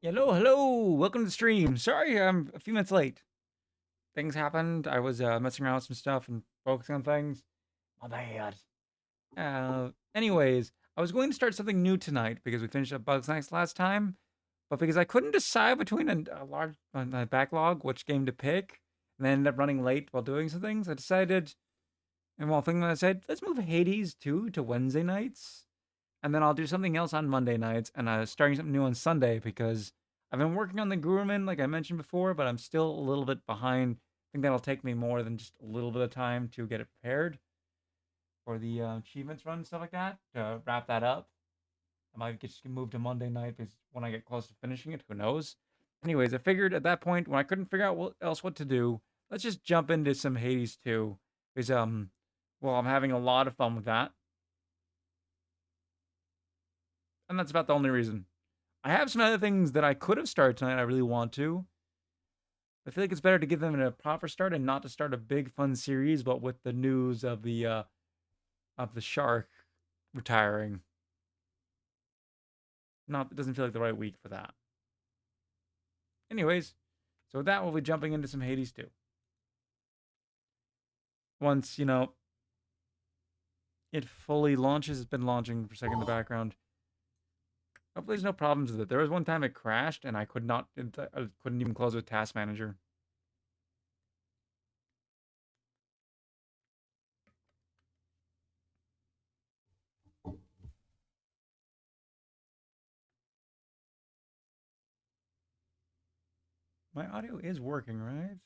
Hello, hello. Welcome to the stream. Sorry, I'm a few minutes late. Things happened. I was messing around with some stuff and focusing on things. My bad. Anyways, I was going to start something new tonight because we finished up Bugs Nights last time, but because I couldn't decide between a large backlog, which game to pick, and then ended up running late while doing some things, I decided, and while thinking, I said, let's move Hades 2 to Wednesday nights, and then I'll do something else on Monday nights, and starting something new on Sunday because I've been working on the Guruman, like I mentioned before, but I'm still a little bit behind. I think that'll take me more than just a little bit of time to get it prepared for the achievements run and stuff like that to wrap that up. I might just move to Monday night because when I get close to finishing it, who knows? Anyways, I figured at that point when I couldn't figure out what to do, let's just jump into some Hades 2 because well, I'm having a lot of fun with that, and that's about the only reason. I have some other things that I could have started tonight. I really want to. I feel like it's better to give them a proper start and not to start a big fun series, but with the news of the shark retiring. Not It doesn't feel like the right week for that. Anyways, so with that we'll be jumping into some Hades 2. Once, it fully launches, it's been launching for a second in the background. Hopefully there's no problems with it. There was one time it crashed and I couldn't even close with Task Manager. My audio is working, right?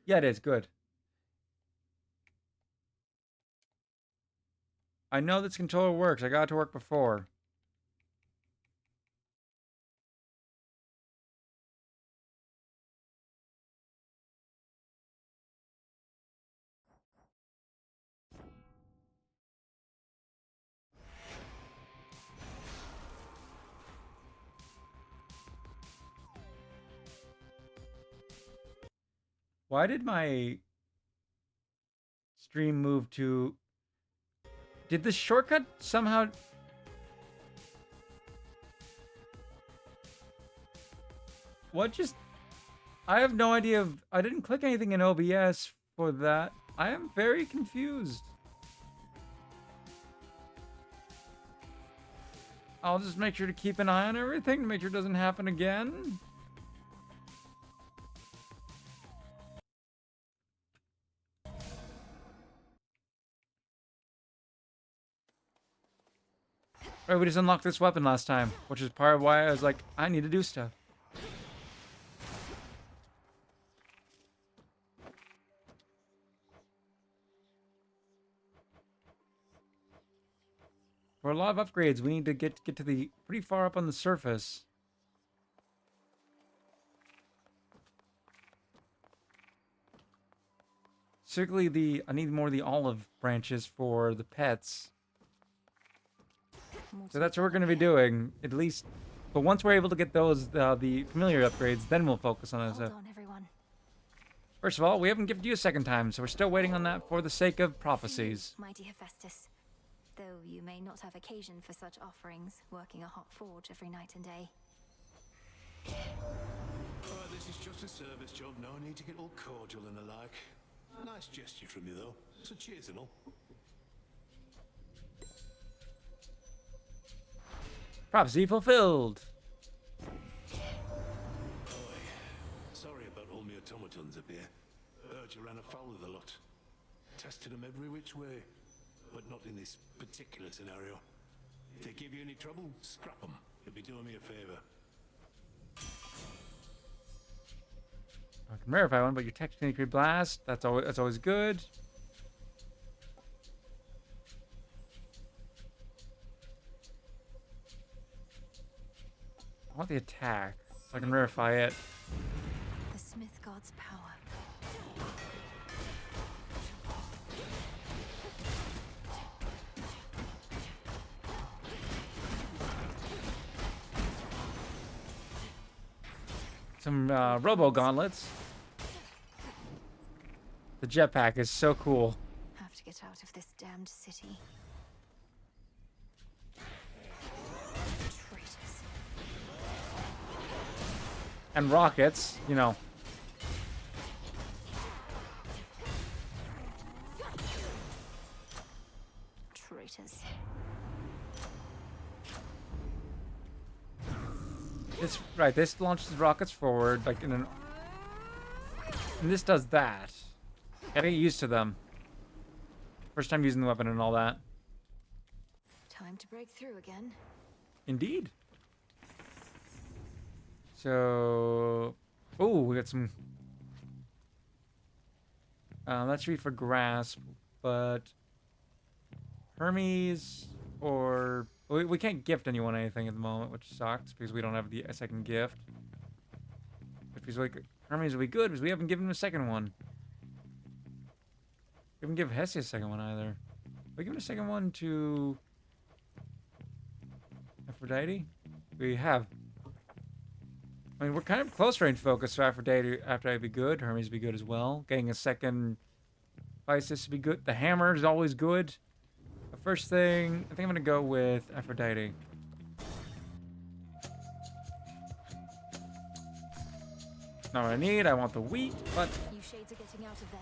Yeah, it is. Good. I know this controller works. I got it to work before. Why did my stream move to... Did this shortcut somehow... What just... I have no idea. I didn't click anything in OBS for that. I am very confused. I'll just make sure to keep an eye on everything to make sure it doesn't happen again. Right, we just unlocked this weapon last time, which is part of why I was like, I need to do stuff. For a lot of upgrades, we need to get to the pretty far up on the surface. Particularly I need more of the olive branches for the pets. So that's what we're going to be doing, at least. But once we're able to get those, the familiar upgrades, then we'll focus on those. Hold on, everyone. First of all, we haven't gifted you a second time, so we're still waiting on that for the sake of prophecies. My dear Hephaestus, though you may not have occasion for such offerings, working a hot forge every night and day. This is just a service job, no need to get all cordial and the like. Nice gesture from you, though. So cheers and all. Prophecy fulfilled. Oi, sorry about all my automatons up here. Heard you ran afoul of the lot. Tested them every which way, but not in this particular scenario. If they give you any trouble, scrap them. You'll be doing me a favor. I can verify one, but your technically blast. That's always good. I want the attack, so I can verify it. The Smith God's power. Some robo gauntlets. The jetpack is so cool. Have to get out of this damned city. Traitors. and rockets, you know. Traitors. This right. This launches rockets forward, like in an. And this does that. Gotta get used to them. First time using the weapon and all that. Time to break through again. Indeed. So, oh, we got some. That should be for grasp, but Hermes or we can't gift anyone anything at the moment, which sucks because we don't have the second gift. If he's like Hermes will be good because we haven't given him a second one. We haven't given Hesse a second one either. We given a second one to Aphrodite. We have. I mean, we're kind of close range focused, so Aphrodite would be good. Hermes would be good as well. Getting a second Isis would be good. The hammer is always good. The first thing, I think I'm going to go with Aphrodite. Not what I need. I want the wheat, but You shades are getting out of there.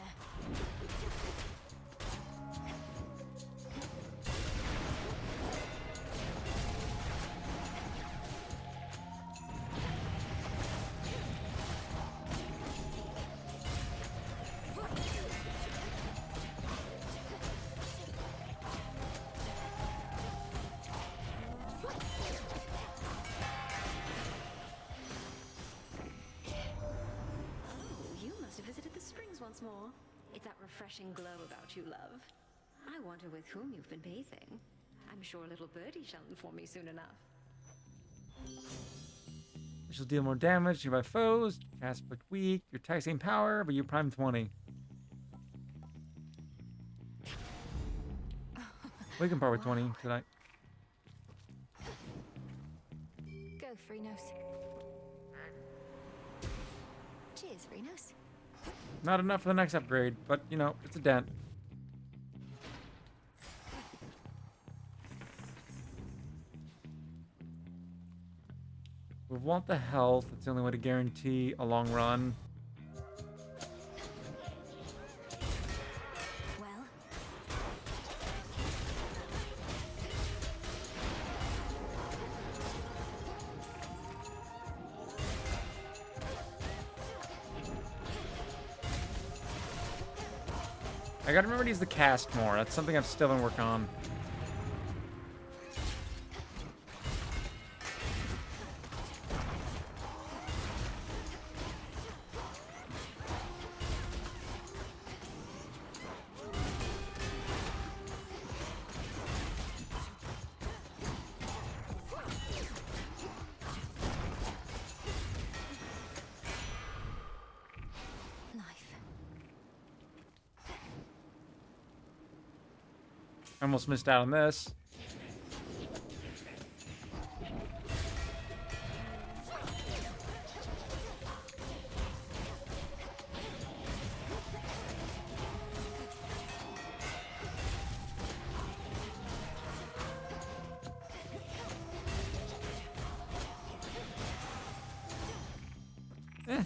You must have visited the springs once more. It's that refreshing glow about you, love. I wonder with whom you've been bathing. I'm sure little birdie shall inform me soon enough. this will deal more damage to nearby foes. Cast but weak. Your taxing power, but you prime 20. We can part with 20 tonight. Go, Phrynos. Cheers, Phrynos. Not enough for the next upgrade, but you know, it's a dent. We want the health. It's the only way to guarantee a long run. Well, I gotta remember to use the cast more. That's something I've still been working on. life. I almost missed out on this.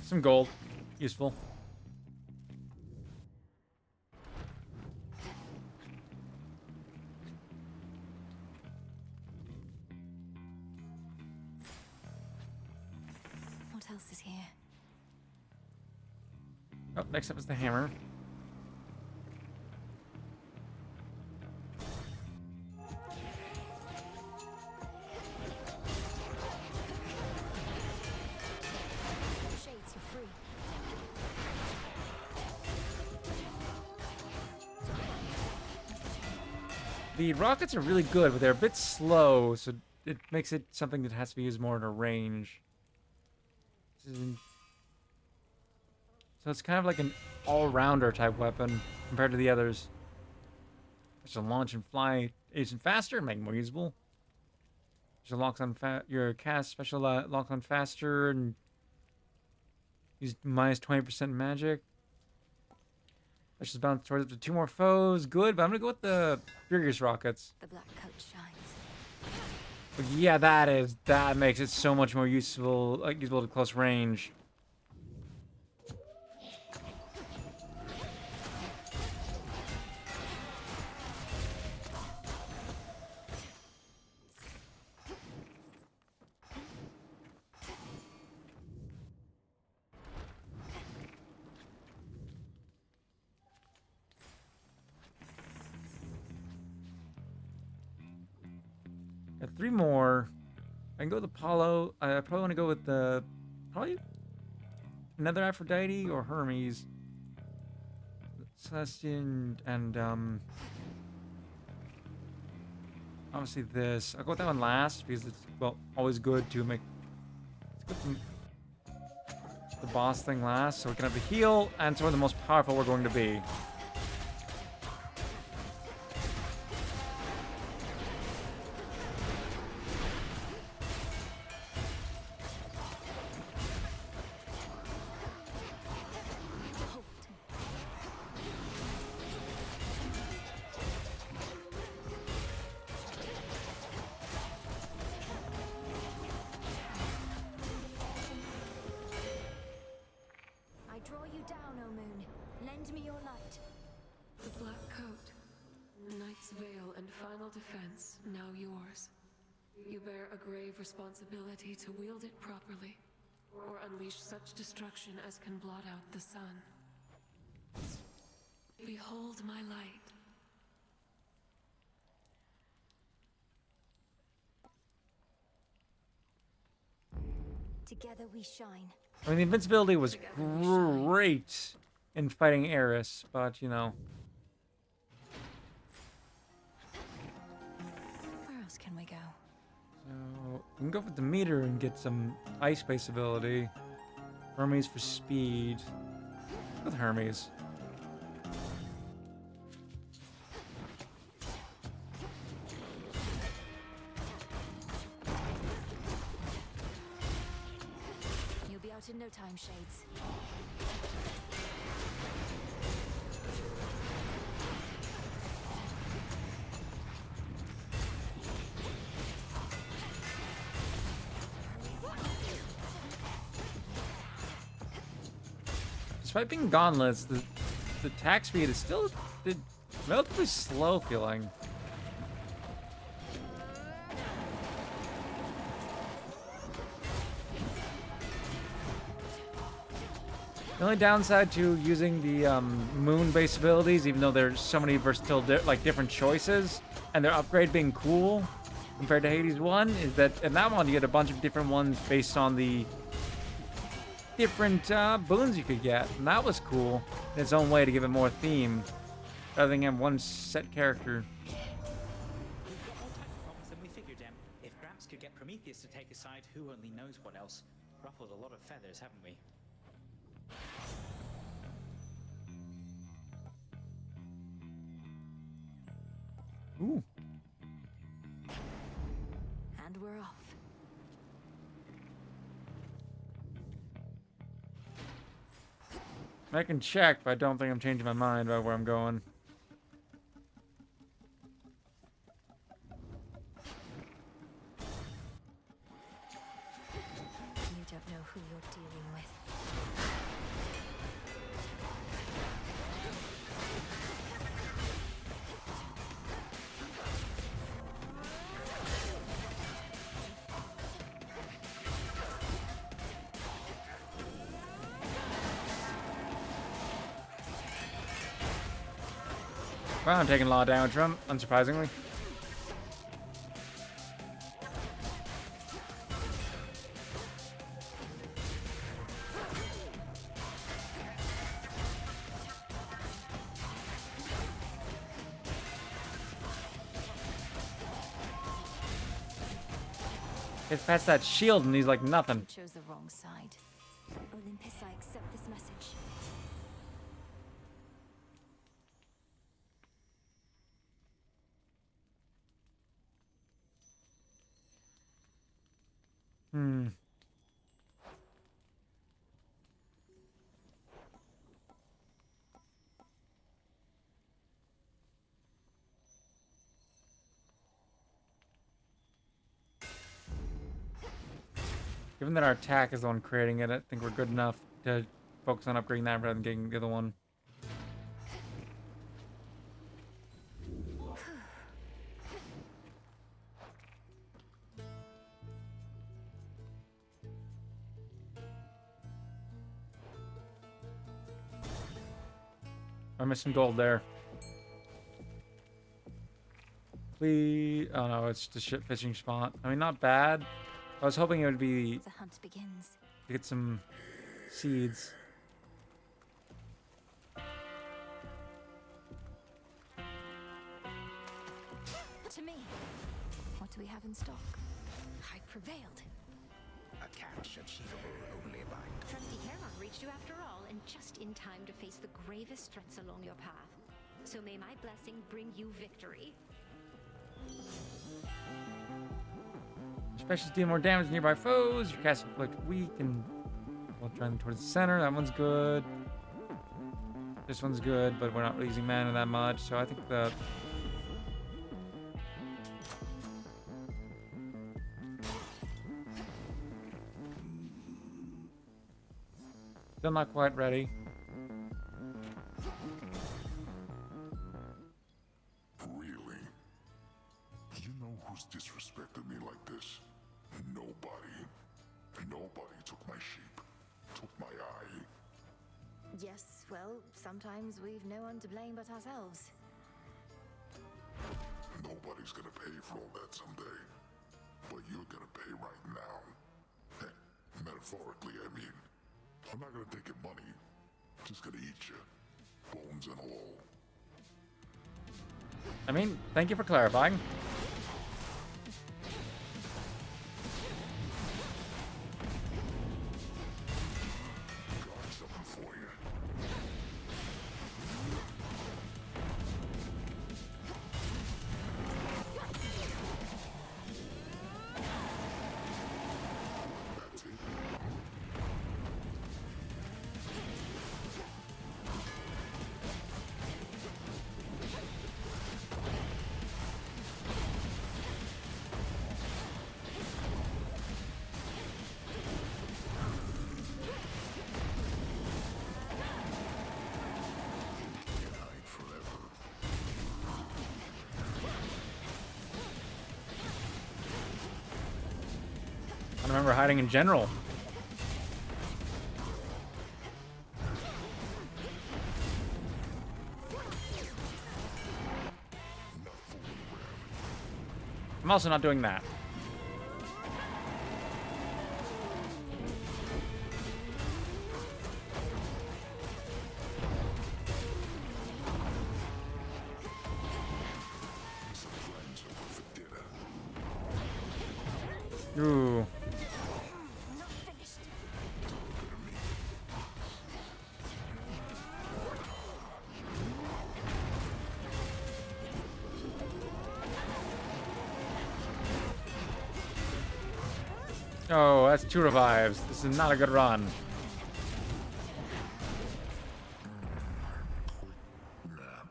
Some gold. Useful. What else is here? Oh, next up is the hammer. Shades, you're free. The rockets are really good, but they're a bit slow, so it makes it something that has to be used more in a range. So it's kind of like an all-rounder type weapon compared to the others. Special launch and fly agent faster, make more usable. Special locks on your cast special lock on faster and use minus 20% magic. Let's just bounce towards up to 2 more foes. Good, but I'm gonna go with the Furious rockets. The black coat shines. But yeah, that makes it so much more useful, usable to close range. Got 3 more. I can go with Apollo. I probably want to go with the probably another Aphrodite or Hermes. Celestian and obviously this. I'll go with that one last because it's well always good to make. Let's go with the boss thing last, so we can have the heal and some of the most powerful we're going to be. I draw you down, O moon. Lend me your light. The black coat, Knight's Veil and final defense, now yours. You bear a grave responsibility to wield it properly, or unleash such destruction as can blot out the sun. Behold my light. Together we shine. I mean, the invincibility was great in fighting Eris, but you know. Where else can we go? So we can go with the meter and get some ice-based ability. Hermes for speed. With Hermes. You'll be out in no time, Shades. Despite being gauntlets, the attack speed is still relatively slow feeling. The only downside to using the moon-based abilities, even though there's so many versatile different choices, and their upgrade being cool compared to Hades 1, is that in that one you get a bunch of different ones based on the different boons you could get, and that was cool in its own way to give it more theme, rather than have one set character. We've got more tech problems than we figured, Em. If Gramps could get Prometheus to take his side, who only knows what else? Ruffled a lot of feathers, haven't we? Ooh. And we're off. I can check, but I don't think I'm changing my mind about where I'm going. You don't know who you're dealing with. Well, I'm taking a lot of damage from him, unsurprisingly. It's past that shield and he's like nothing. You chose the wrong side. Olympus, I accept this message. Hmm. Given that our attack is the one creating it, I think we're good enough to focus on upgrading that rather than getting the other one. I'm missing gold there. Please. Oh no, it's the ship fishing spot. I mean, not bad. I was hoping it would be The hunt begins. to get some seeds. To me. What do we have in stock? I prevailed. A catch achievable only by... Trusty Heron reached you after all, and just in time to face the gravest threats along your path. So may my blessing bring you victory. Specials deal more damage to nearby foes. Your cast inflict weak and while driving towards the center. That one's good. This one's good, but we're not really using mana that much, so I think the still not quite ready. Really? You know who's disrespected me like this? Nobody. Nobody took my sheep. Took my eye. Yes, well, sometimes we've no one to blame but ourselves. Nobody's gonna pay for all that someday. But you're gonna pay right now. Metaphorically, I mean. I'm not gonna take your money. I'm just gonna eat you. Bones and all. I mean, thank you for clarifying. Got something for you. That's it. Hide forever. I don't remember hiding in general. Not fooling around. I'm also not doing that. Some friends over for dinner. Ooh. Not finished. Look at me. Oh, that's 2 revives. This is not a good run. Nap.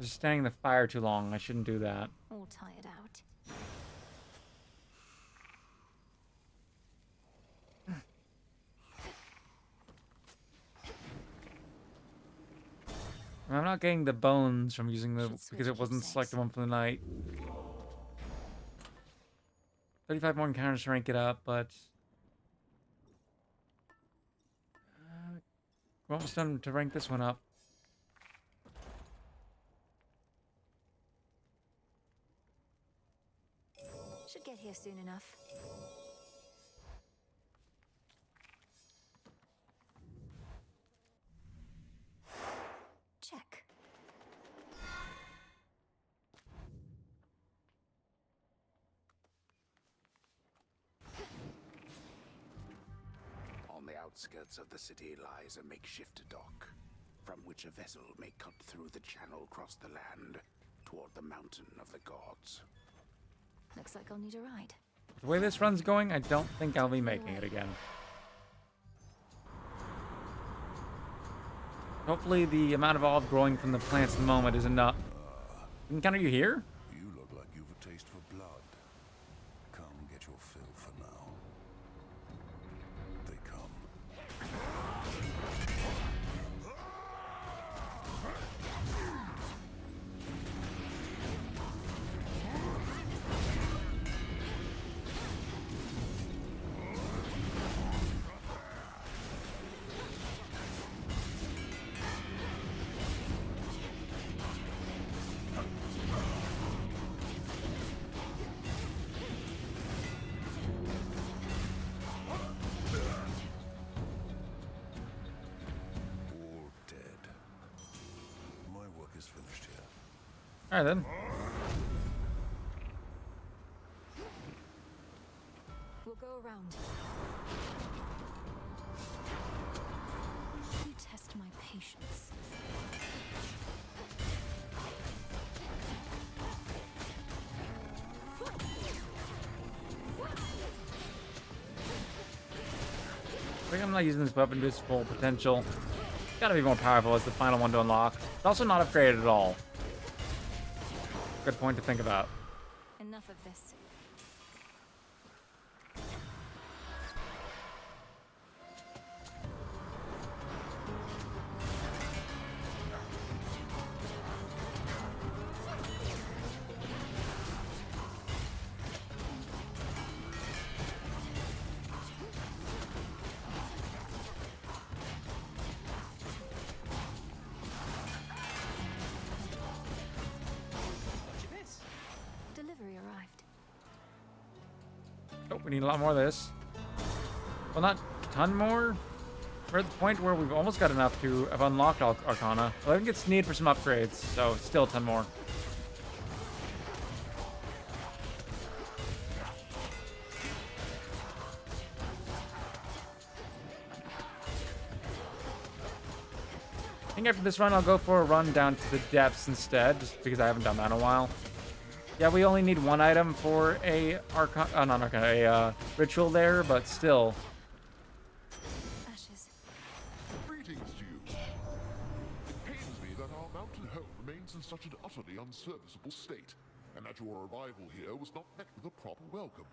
Just standing in the fire too long. I shouldn't do that. All tired out. I'm not getting the bones from using the Should switch because it wasn't the keepsakes. selected one for the night. 35 more encounters to rank it up, but we're almost done to rank this one up. Should get here soon enough. Check. On the outskirts of the city lies a makeshift dock, from which a vessel may cut through the channel across the land toward the mountain of the gods. Looks like I'll need a ride. The way this run's going, I don't think I'll be making it again. Hopefully the amount of olive growing from the plants at the moment is enough. Encounter you here? You look like you've a taste for blood. Come get your fill for now. They come. Alright then. We'll go around. You test my patience. I think I'm not using this weapon to its full potential. It's gotta be more powerful as the final one to unlock. It's also not upgraded at all. Good point to think about. Enough of this. Watch this. Delivery arrived. Oh, we need a lot more of this. Well, not a ton more. We're at the point where we've almost got enough to have unlocked Arcana. Well, I think it's needed for some upgrades, so still a ton more. I think after this run, I'll go for a run down to the depths instead, just because I haven't done that in a while. Yeah, we only need one item for a ritual there, but still. Ashes. Greetings to you. It pains me that our mountain home remains in such an utterly unserviceable state, and that your arrival here was not met with a proper welcome.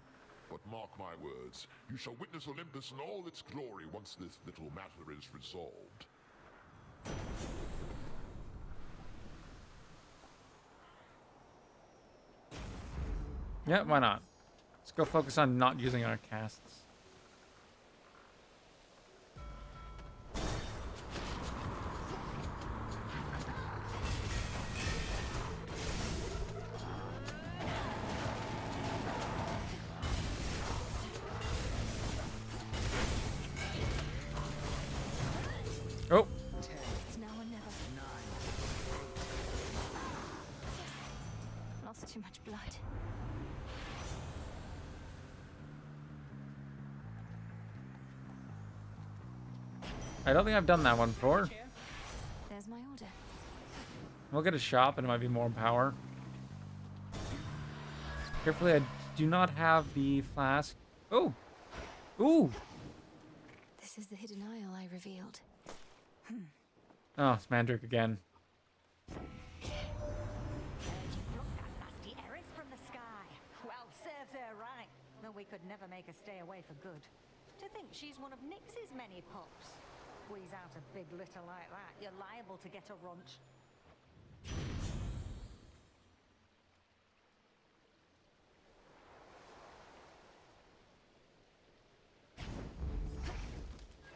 But mark my words, you shall witness Olympus in all its glory once this little matter is resolved. Yeah, why not? Let's go focus on not using our casts. Oh, It's now or never. Lost too much blood. I don't think I've done that one before. There's my order. We'll get a shop and it might be more power. Carefully, I do not have the flask. Oh! Ooh! This is the hidden isle I revealed. Oh, it's Mandrake again. Nasty Eris from the sky. Well, serves her right. Though we could never make her stay away for good. To think she's one of Nyx's many pups. Squeeze out a big litter like that, you're liable to get a runch.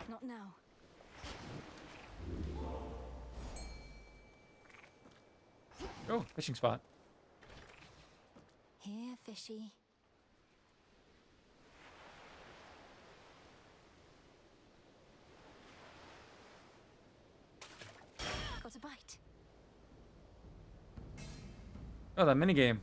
Not now. Oh, fishing spot. Here, fishy. Got a bite. Oh, that minigame.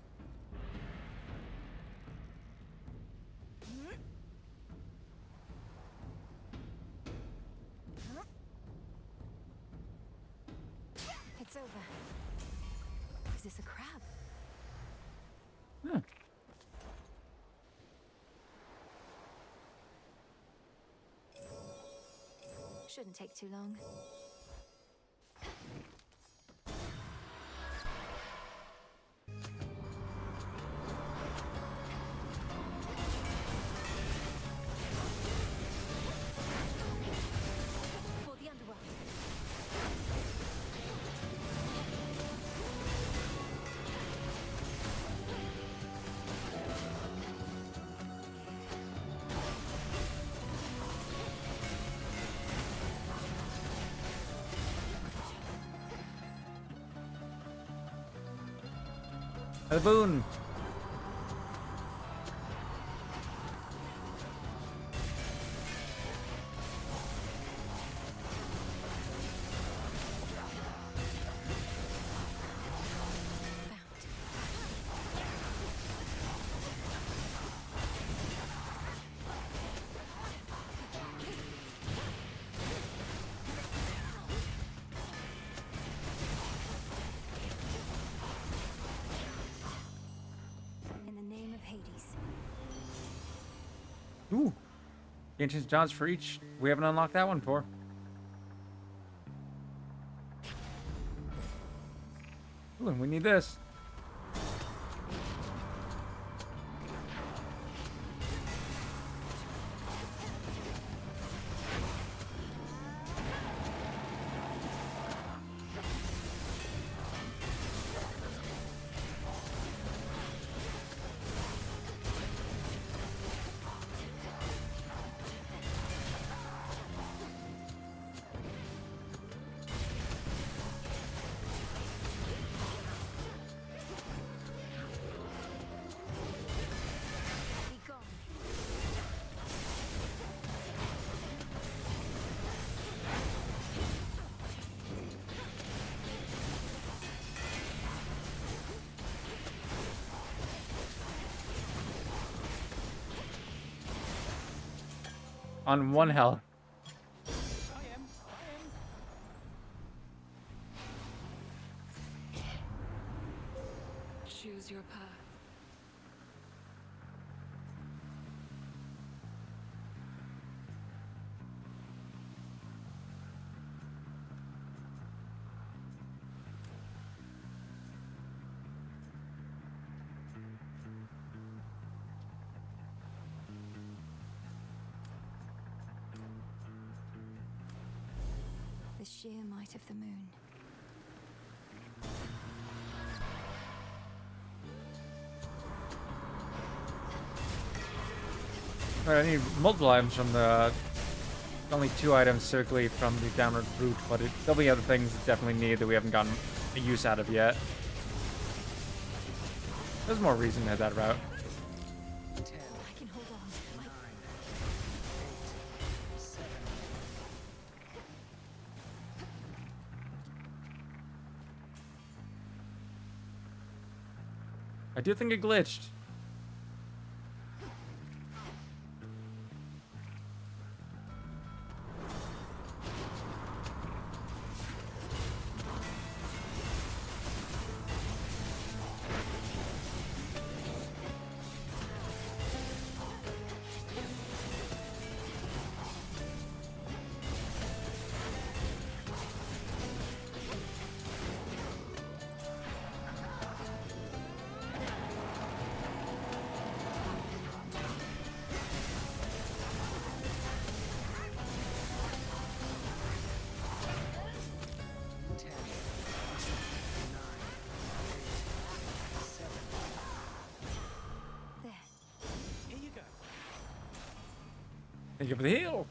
It's over. Is this a crab? Huh. Shouldn't take too long. For the underworld. The boon. Ooh. Ancient Johns for each. We haven't unlocked that one before. Ooh, and we need this. Be gone. On one health. Choose your path. The sheer might of the moon. Alright, I need multiple items from the... Only 2 items specifically from the downward route, but there'll be other things that definitely need that we haven't gotten a use out of yet. There's more reason to head that route. 10, I can hold on. 9, 8, 7. I do think it glitched. There. Here you go. Thank you for the heal.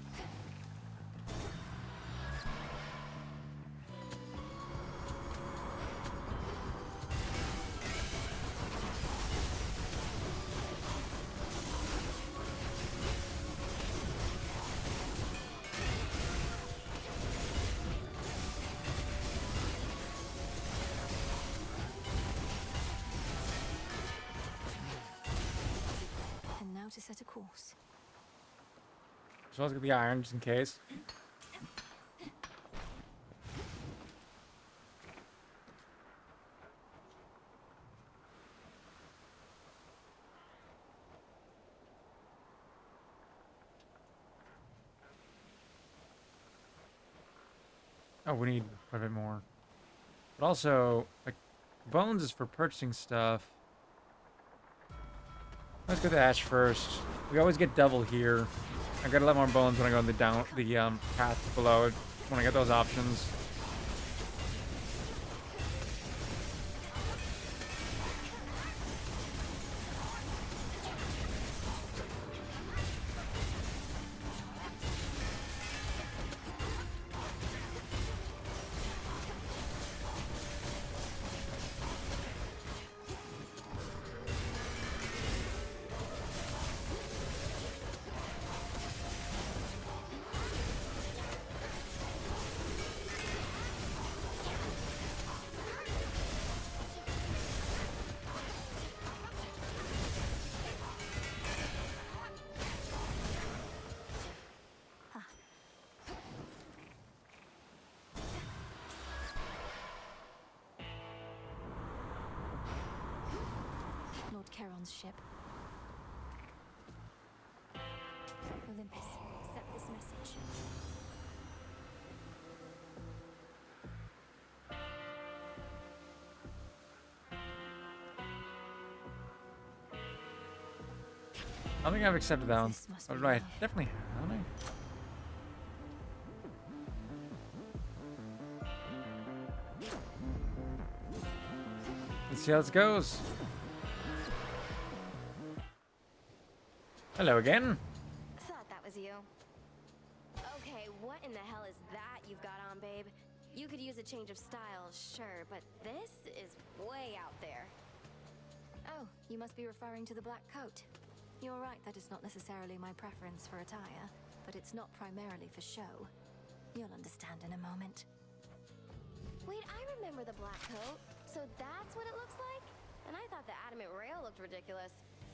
And now to set a course. So let's get the iron just in case. Oh, we need quite a bit more. But also, like, bones is for purchasing stuff. Let's go to Ash first. We always get double here. I got a lot more bones when I go on the path below when I get those options. Lord Charon's ship. Olympus, accept this message. I don't think I've accepted that one. This must Oh, be right, love. definitely. Haven't I? Let's see how this goes. Hello again. Thought that was you. Okay, what in the hell is that you've got on, babe? You could use a change of style, sure, but this is way out there. Oh, you must be referring to the black coat. You're right, that is not necessarily my preference for attire, but it's not primarily for show. You'll understand in a moment. Wait, I remember the black coat. So that's what it looks like? And I thought the adamant rail looked ridiculous.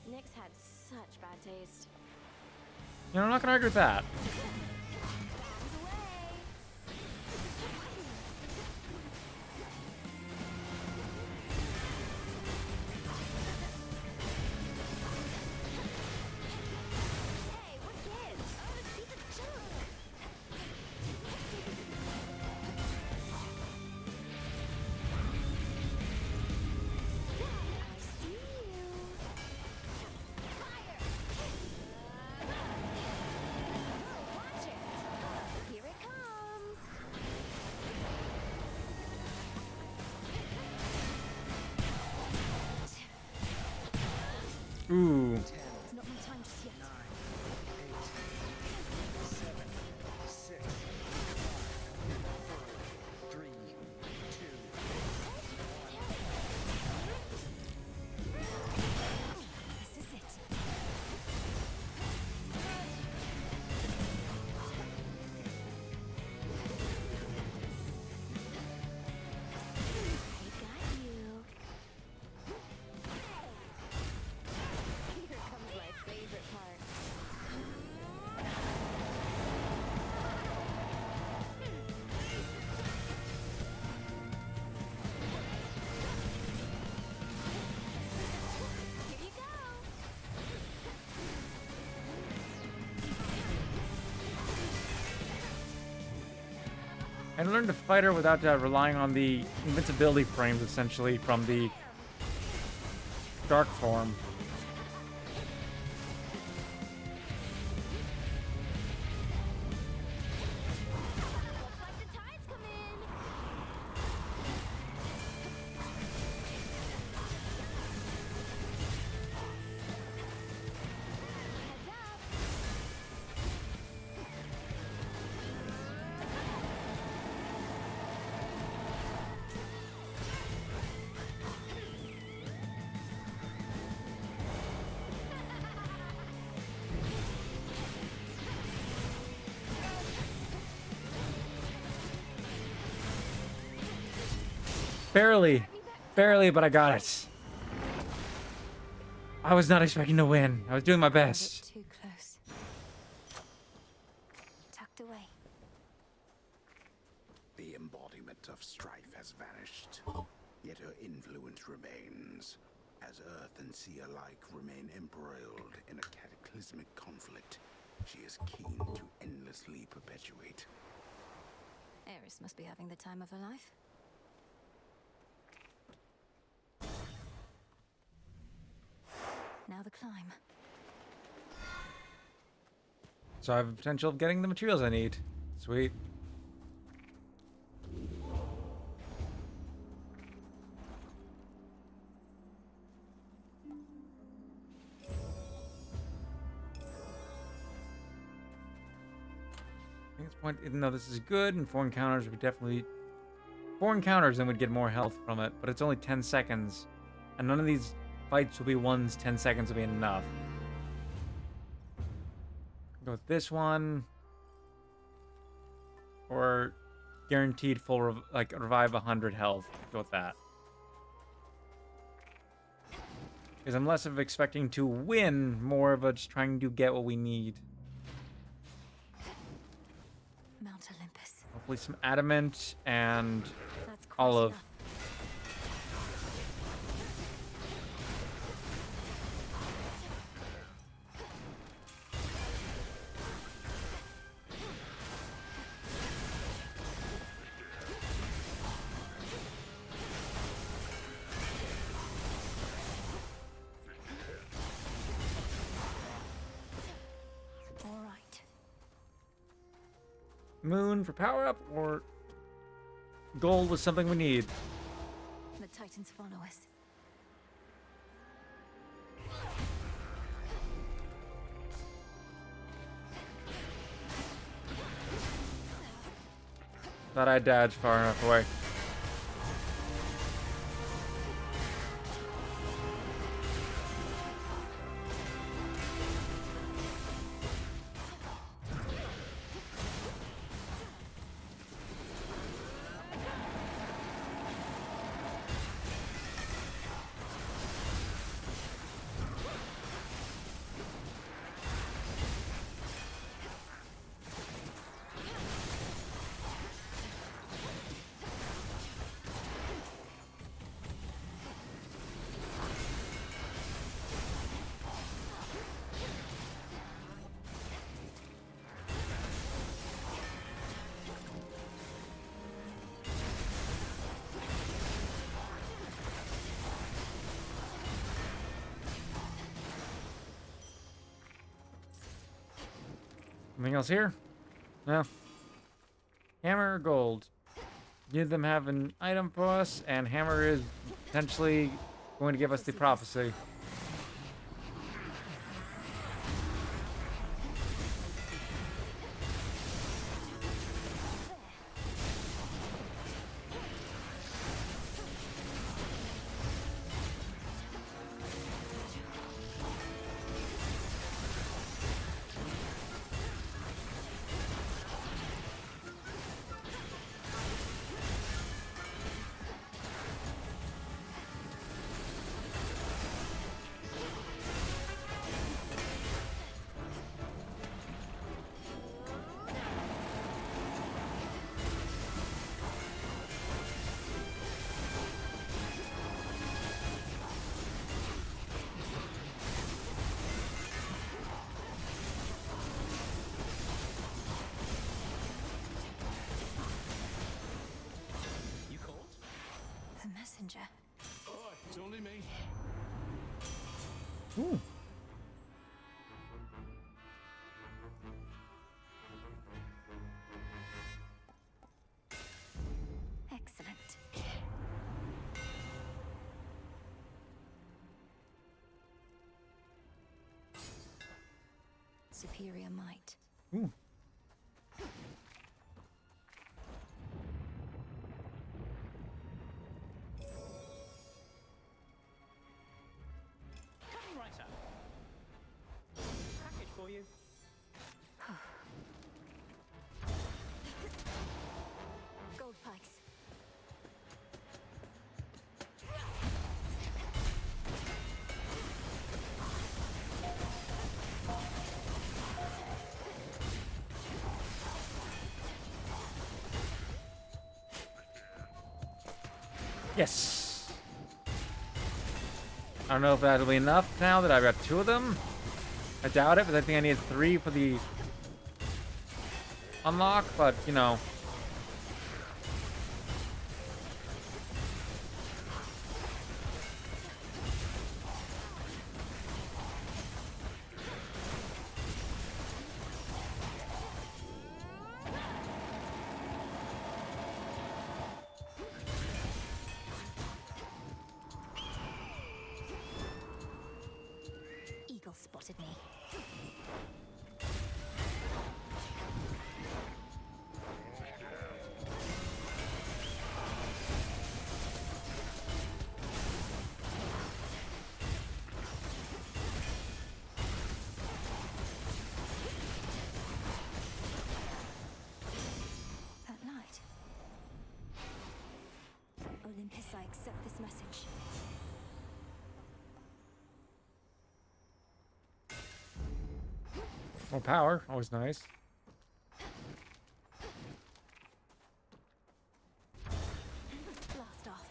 Nyx had such bad taste. You know, I'm not gonna argue with that. Bombs away! Hey, what gives? Oh, this piece of junk! I see you. Fire! Watch it! Here it comes! Ooh. It's not my time just yet. 7, 6, 5, 4, 3, 2. This is it. I got you. Here comes my favorite part. Here you go. I learned to fight her without relying on the invincibility frames, essentially, from the dark form. Looks like the tide's come in. Heads up. Barely. Barely, but I got it. I was not expecting to win. I was doing my A bit best. too close. Tucked away. The embodiment of strife has vanished, yet her influence remains, as earth and sea alike remain embroiled in a cataclysmic conflict she is keen to endlessly perpetuate. Eris must be having the time of her life. Now the climb. So I have the potential of getting the materials I need. Sweet. At this point, even though this is good, and 4 encounters would definitely... 4 encounters and would get more health from it, but it's only 10 seconds. And none of these fights will be ones 10 seconds will be enough. Go with this one. Or guaranteed full, revive 100 health. Go with that. Because I'm less of expecting to win, more of a just trying to get what we need. Mount Olympus. Hopefully some adamant and That's quite olive. enough. moon for power up, or gold was something we need. The Titans follow us. Thought I dodged far enough away. Anything else here? No. Hammer or gold? Neither of them have an item for us, and hammer is potentially going to give us the prophecy. You called? The messenger. Oh, it's only me. Ooh. Excellent. Superior might. Ooh. Coming right up. Package for you. Gold pikes. Yes. I don't know if that'll be enough now that I've got 2 of them. I doubt it, because I think I need 3 for the unlock, but, you know. Eagle spotted me. At night. Olympus, I accept this message. More power, always nice. Blast off.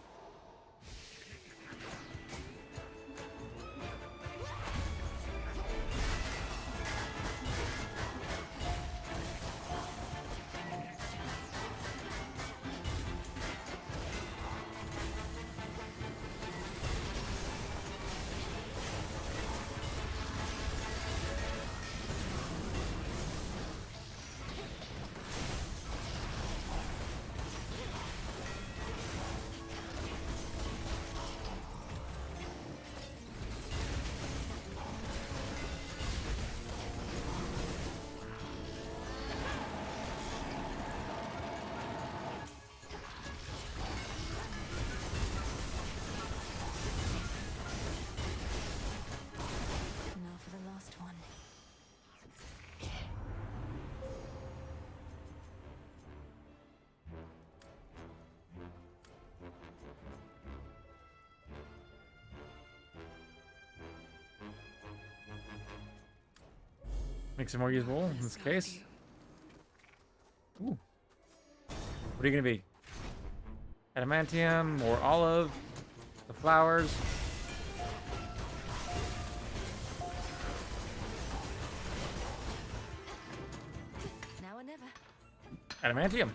Makes it more usable in this Guide case. you. Ooh. What are you gonna be? Adamantium or olive? The flowers? Now or never. Adamantium.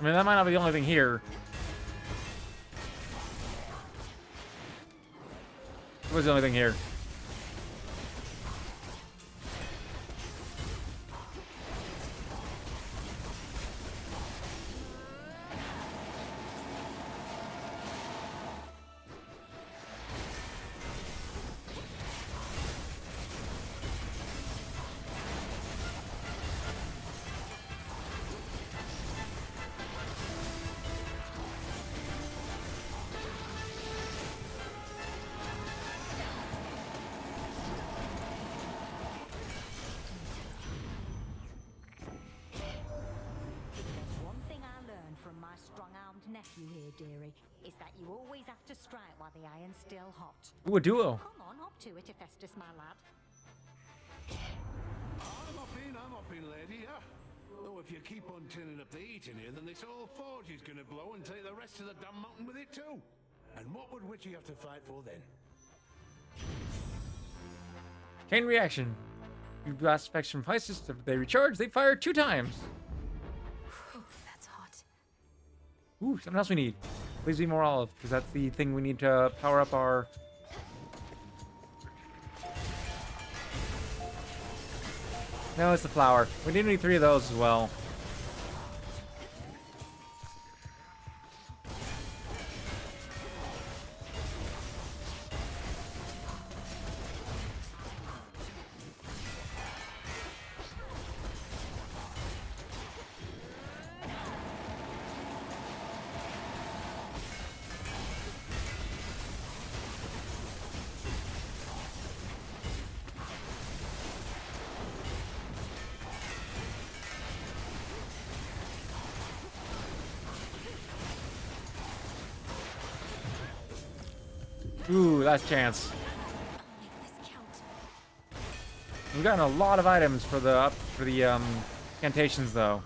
I mean, that might not be the only thing here. What was the only thing here? There's one thing I learned from my strong-armed nephew here, dearie, is that you always have to strike while the iron's still hot. Ooh, a duo. Come on, hop to it, Hephaestus, my lad. I'm up in, lady, yeah. Though if you keep on turning up the heat in here, then this whole forge is gonna blow and take the rest of the damn mountain with it too. And what would Witchy have to fight for then? Chain reaction. You blast effects from Pisces. If they recharge, they fire 2 times. Whew, that's hot. Ooh, something else we need. Please be more olive, because that's the thing we need to power up our... No, it's the flower. We need 3 of those as well. Ooh, last chance. Make this count. We've gotten a lot of items for the incantations though.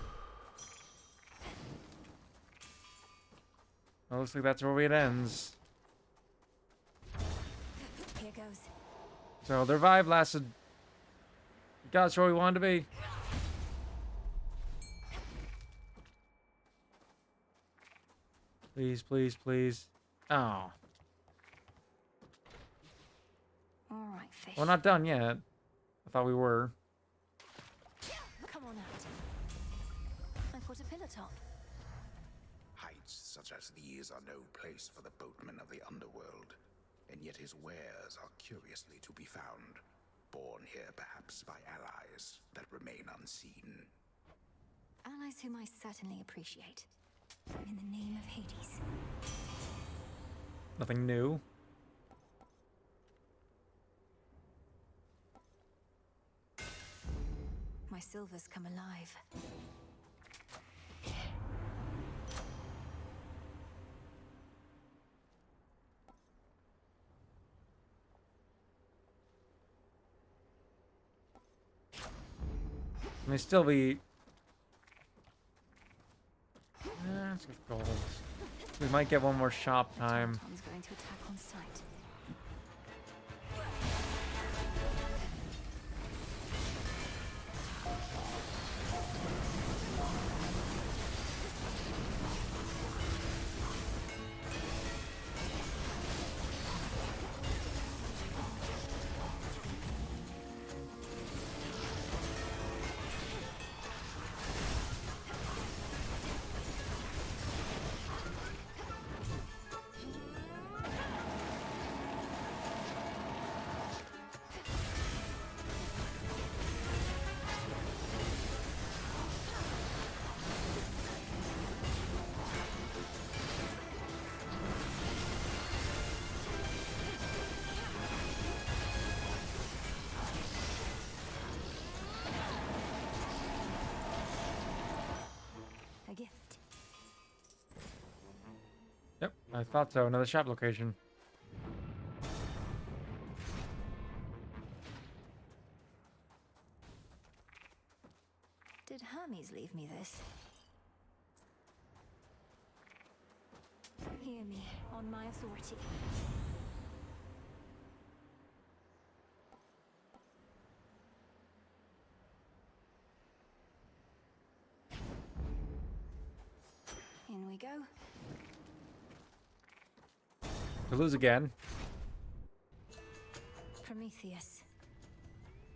Well, looks like that's where it ends. Here goes. So the revive lasted. Got us where we wanted to be. Please, please, please. Oh. All right, fish. We're not done yet. I thought we were. Come on out. I put a pillar top. Heights such as these are no place for the boatmen of the underworld, and yet his wares are curiously to be found, born here perhaps by allies that remain unseen. Allies whom I certainly appreciate. In the name of Hades. Nothing new. My silver's come alive. May still be. Let's get gold. We might get one more shop time. Tom's going to attack on sight. A gift. Yep, I thought so. Another shop location. did Hermes leave me this? Hear me, on my authority. In we go. To lose again. Prometheus.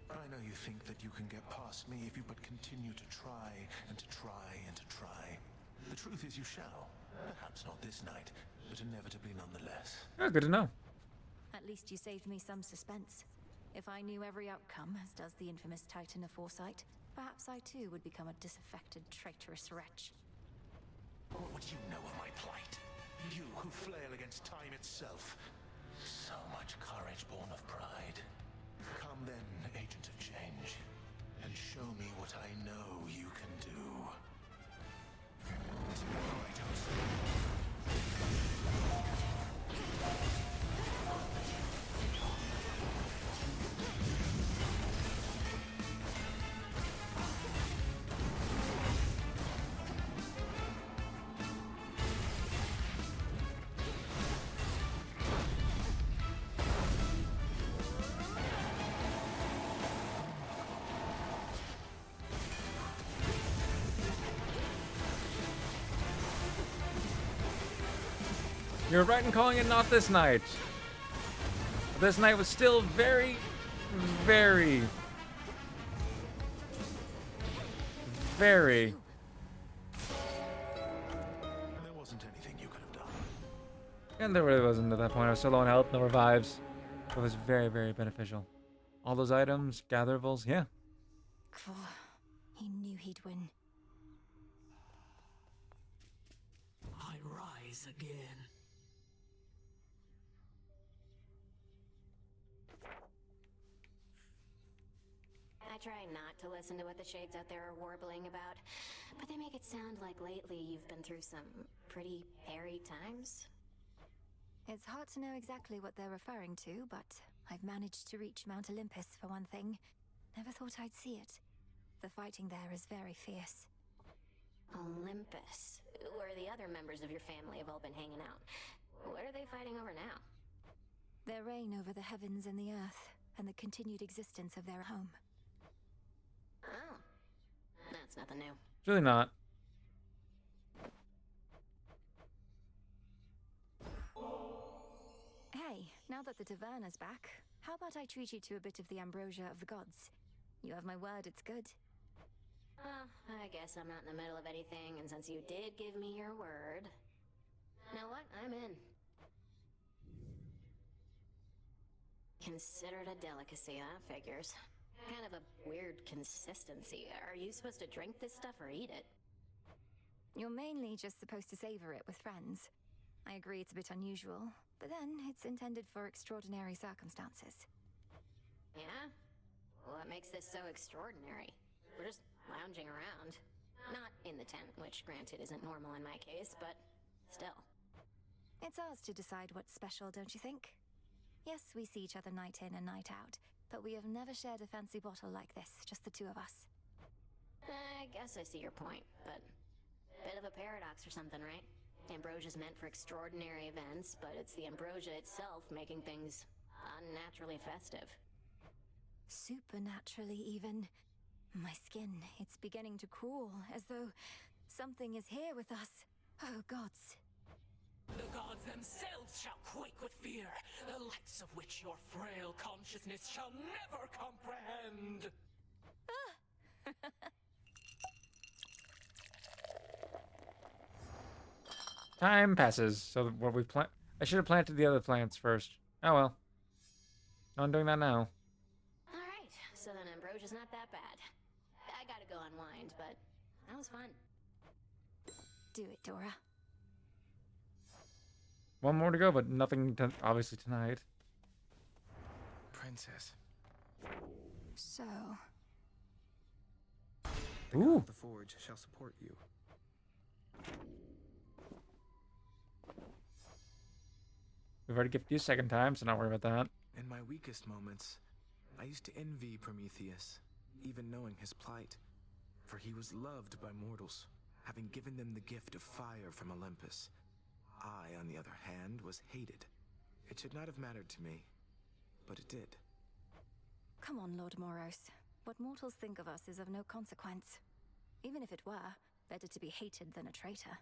I know you think that you can get past me if you but continue to try and to try and to try. The truth is you shall. Perhaps not this night, but inevitably nonetheless. Oh, good to know. At least you saved me some suspense. If I knew every outcome, as does the infamous Titan of Foresight, perhaps I too would become a disaffected, traitorous wretch. What would you know of my plight? You who flail against time itself. So much courage born of pride. Come then, agent of change, and show me what I know you can do. To the Kratos. You're right in calling it not this night. This night was still very, very, very. There wasn't anything you could have done. And there really wasn't at that point. I was so low on health, no revives. It was very, very beneficial. All those items, gatherables, yeah. He knew he'd win. I rise again. I try not to listen to what the shades out there are warbling about, but they make it sound like lately you've been through some pretty hairy times. It's hard to know exactly what they're referring to, but I've managed to reach Mount Olympus for one thing. Never thought I'd see it. The fighting there is very fierce. Olympus, where the other members of your family have all been hanging out. What are they fighting over now? Their reign over the heavens and the earth, and the continued existence of their home. Oh, that's nothing new. It's really not. Hey, now that the Taverna's back, how about I treat you to a bit of the ambrosia of the gods? You have my word, it's good. Well, I guess I'm not in the middle of anything, and since you did give me your word... Know what? I'm in. Considered a delicacy, huh? Figures. Kind of a weird consistency. Are you supposed to drink this stuff or eat it? You're mainly just supposed to savor it with friends. I agree it's a bit unusual, but then it's intended for extraordinary circumstances. Yeah? What makes this so extraordinary? We're just lounging around. Not in the tent, which granted isn't normal in my case, but still. It's ours to decide what's special, don't you think? Yes, we see each other night in and night out, but we have never shared a fancy bottle like this, just the two of us. I guess I see your point, but bit of a paradox or something, right? Ambrosia's meant for extraordinary events, but it's the ambrosia itself making things unnaturally festive. Supernaturally, even. My skin, it's beginning to crawl, as though something is here with us. Oh, gods. The gods themselves shall quake with fear, the likes of which your frail consciousness shall never comprehend. Time passes. So what we plant? I should have planted the other plants first. Oh well. No, I'm doing that now. Alright, so then ambrosia's not that bad. I gotta go unwind, but that was fun. Do it, Dora. One more to go, but nothing obviously tonight. Princess. So... The god of the forge shall support you. We've already gifted you a second time, so not worry about that. In my weakest moments, I used to envy Prometheus, even knowing his plight. For he was loved by mortals, having given them the gift of fire from Olympus. I, on the other hand, was hated. It should not have mattered to me, but it did. Come on, Lord Moros. What mortals think of us is of no consequence. Even if it were, better to be hated than a traitor.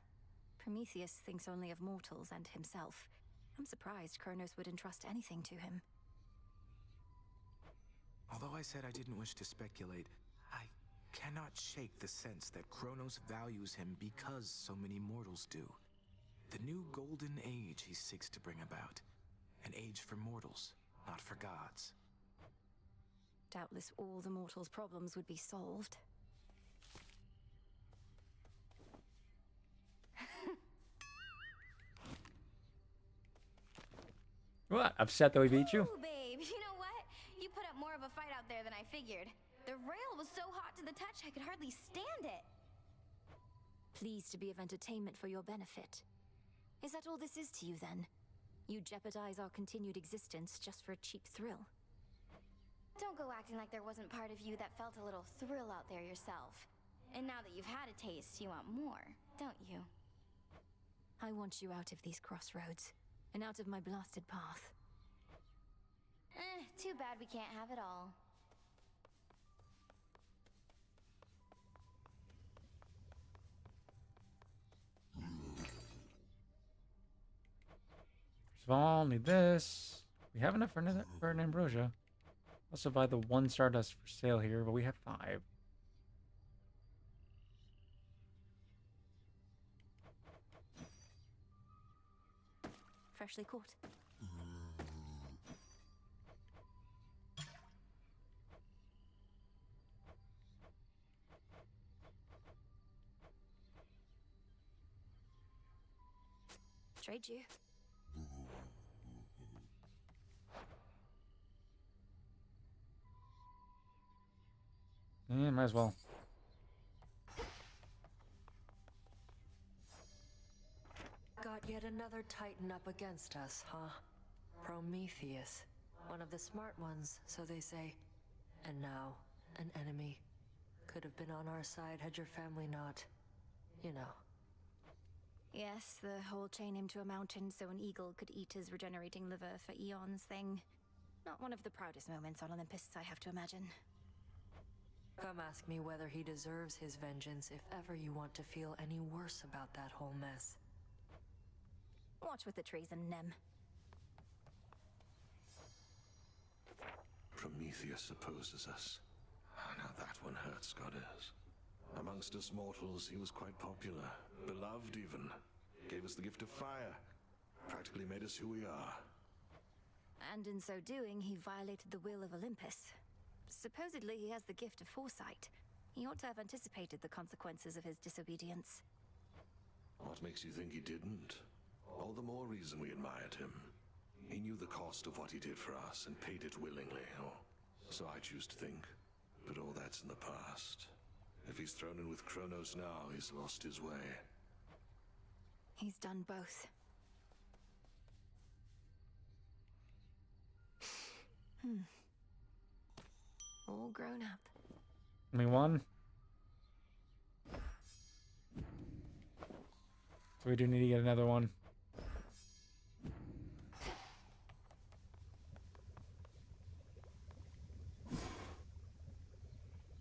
Prometheus thinks only of mortals and himself. I'm surprised Kronos would entrust anything to him. Although I said I didn't wish to speculate, I cannot shake the sense that Kronos values him because so many mortals do. The new golden age he seeks to bring about. An age for mortals, not for gods. Doubtless all the mortals' problems would be solved. What? Upset that we beat you? Ooh, babe, you know what? You put up more of a fight out there than I figured. The rail was so hot to the touch I could hardly stand it. Pleased to be of entertainment for your benefit. Is that all this is to you, then? You jeopardize our continued existence just for a cheap thrill? Don't go acting like there wasn't part of you that felt a little thrill out there yourself. And now that you've had a taste, you want more, don't you? I want you out of these crossroads, and out of my blasted path. Too bad we can't have it all. First of all, need this. We have enough for an ambrosia. Also buy the 1 stardust for sale here, but we have 5. Freshly caught. Trade you. Yeah, might as well. Got yet another titan up against us, huh? Prometheus. One of the smart ones, so they say. And now, an enemy. Could have been on our side had your family not... you know. Yes, the whole chain him to a mountain so an eagle could eat his regenerating liver for eons thing. Not one of the proudest moments on Olympus, I have to imagine. Come ask me whether he deserves his vengeance if ever you want to feel any worse about that whole mess. Watch with the treason, Nem. Prometheus opposes us. Now that one hurts, goddess. Amongst us mortals, he was quite popular. Beloved, even. Gave us the gift of fire. Practically made us who we are. And in so doing, he violated the will of Olympus. Supposedly, he has the gift of foresight. He ought to have anticipated the consequences of his disobedience. What makes you think he didn't? All the more reason we admired him. He knew the cost of what he did for us and paid it willingly, or so I choose to think. But all that's in the past. If he's thrown in with Kronos now, he's lost his way. He's done both. All grown up. Only one. So we do need to get another one.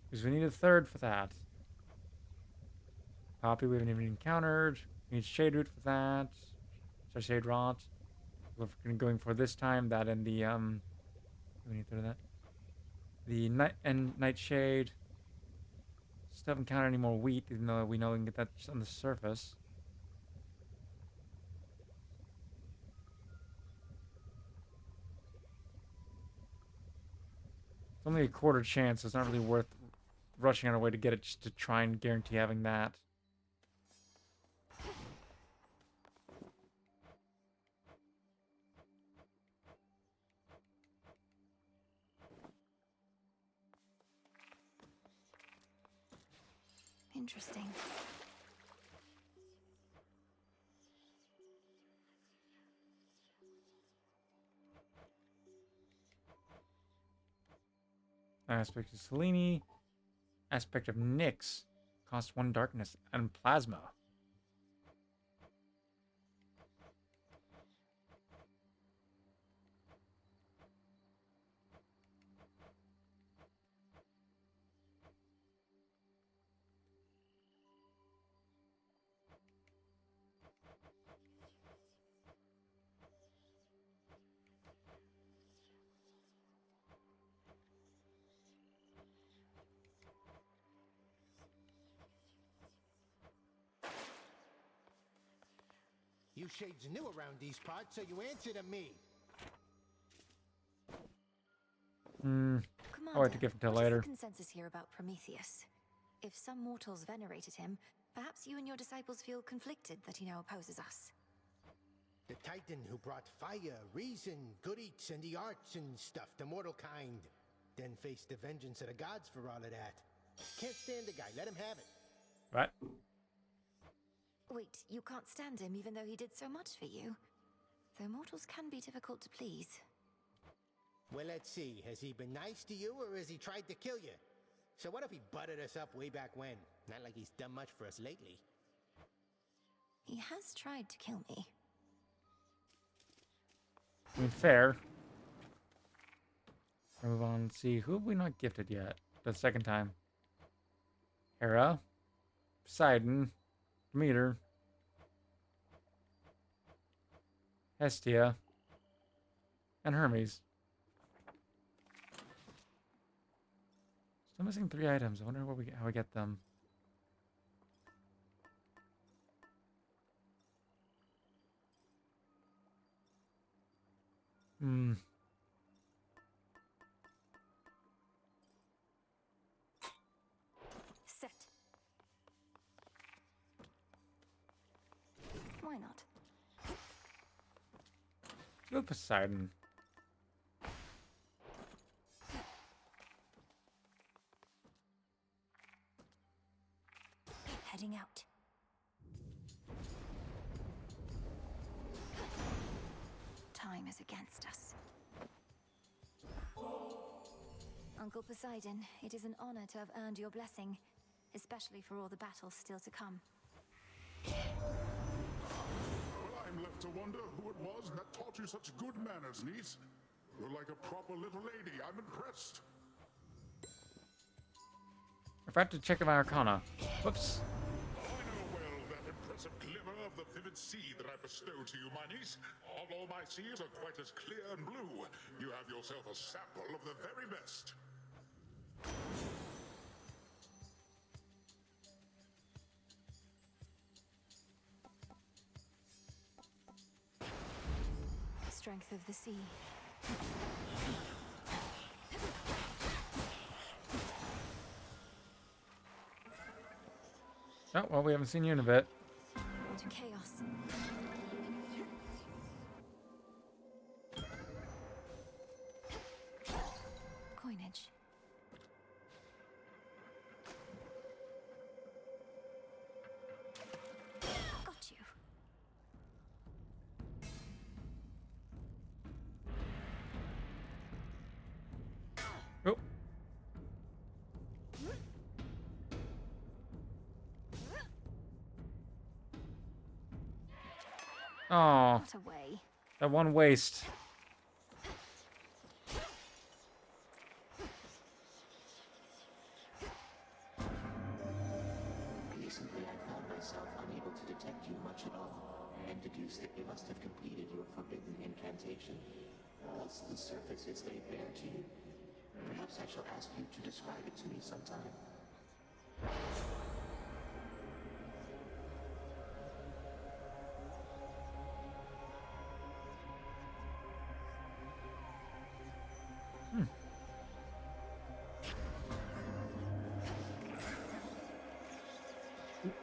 Because we need a 3rd for that. Poppy we haven't even encountered. We need Shade Root for that. So Shade Rot. We're going for this time that and the we need to do that. The Nightshade. Still haven't encountered any more wheat, even though we know we can get that on the surface. It's only a quarter chance, so it's not really worth rushing on our way to get it just to try and guarantee having that. Interesting. Aspect of Selene. Aspect of Nyx. Cost 1 darkness and plasma. You shades new around these parts, so you answer to me. I'll wait to give it till what is later. the consensus here about Prometheus? If some mortals venerated him, perhaps you and your disciples feel conflicted that he now opposes us. The Titan who brought fire, reason, good eats, and the arts and stuff to mortal kind. Then faced the vengeance of the gods for all of that. Can't stand the guy, let him have it. What? Wait, you can't stand him even though he did so much for you? Though mortals can be difficult to please. Well, let's see. Has he been nice to you, or has he tried to kill you? So what if he butted us up way back when? Not like he's done much for us lately. He has tried to kill me. I mean, fair. Move on. Let's see. Who have we not gifted yet? The second time. Hera. Poseidon. Demeter. Hestia. And Hermes. Still missing 3 items. I wonder how we get them. Set. Why not? Go Poseidon. Heading out. Time is against us. Uncle Poseidon, it is an honor to have earned your blessing, especially for all the battles still to come. Well, I'm left to wonder who it was that taught you such good manners, niece. You're like a proper little lady. I'm impressed. I forgot to check my Arcana. Whoops. I know well that impressive glimmer of the vivid sea that I bestow to you, my niece. All my seas are quite as clear and blue. You have yourself a sample of the very best. Strength of the sea. Oh, well, we haven't seen you in a bit. To chaos. Coinage. Got you. Oh. Oh, Not away. that one waste. Recently, I found myself unable to detect you much at all, and deduced that you must have completed your forbidden incantation. Thus, the surface is laid bare to you. Perhaps I shall ask you to describe it to me sometime.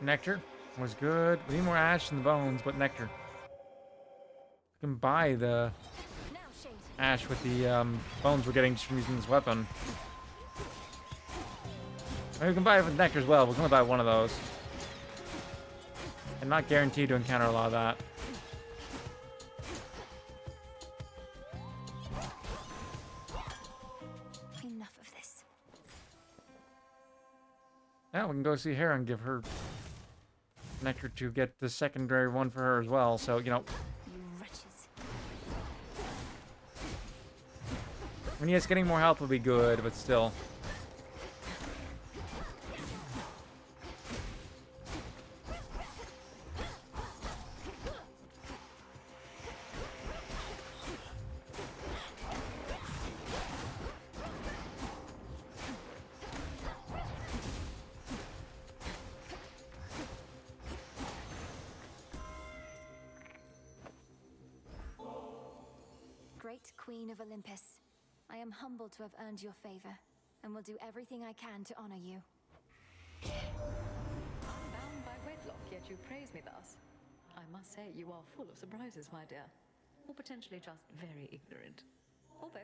Nectar was good. We need more ash in the bones, but nectar. We can buy the ash with the bones we're getting just from using this weapon. Maybe we can buy it with nectar as well. We can only buy one of those. I'm not guaranteed to encounter a lot of that. Enough of this. Yeah, we can go see Hera and give her nectar to get the secondary one for her as well. So, you know. You wretches. I mean, yes, getting more health would be good, but still. Great Queen of Olympus, I am humbled to have earned your favor, and will do everything I can to honor you. Unbound by wedlock, yet you praise me thus. I must say you are full of surprises, my dear. Or potentially just very ignorant. Or both.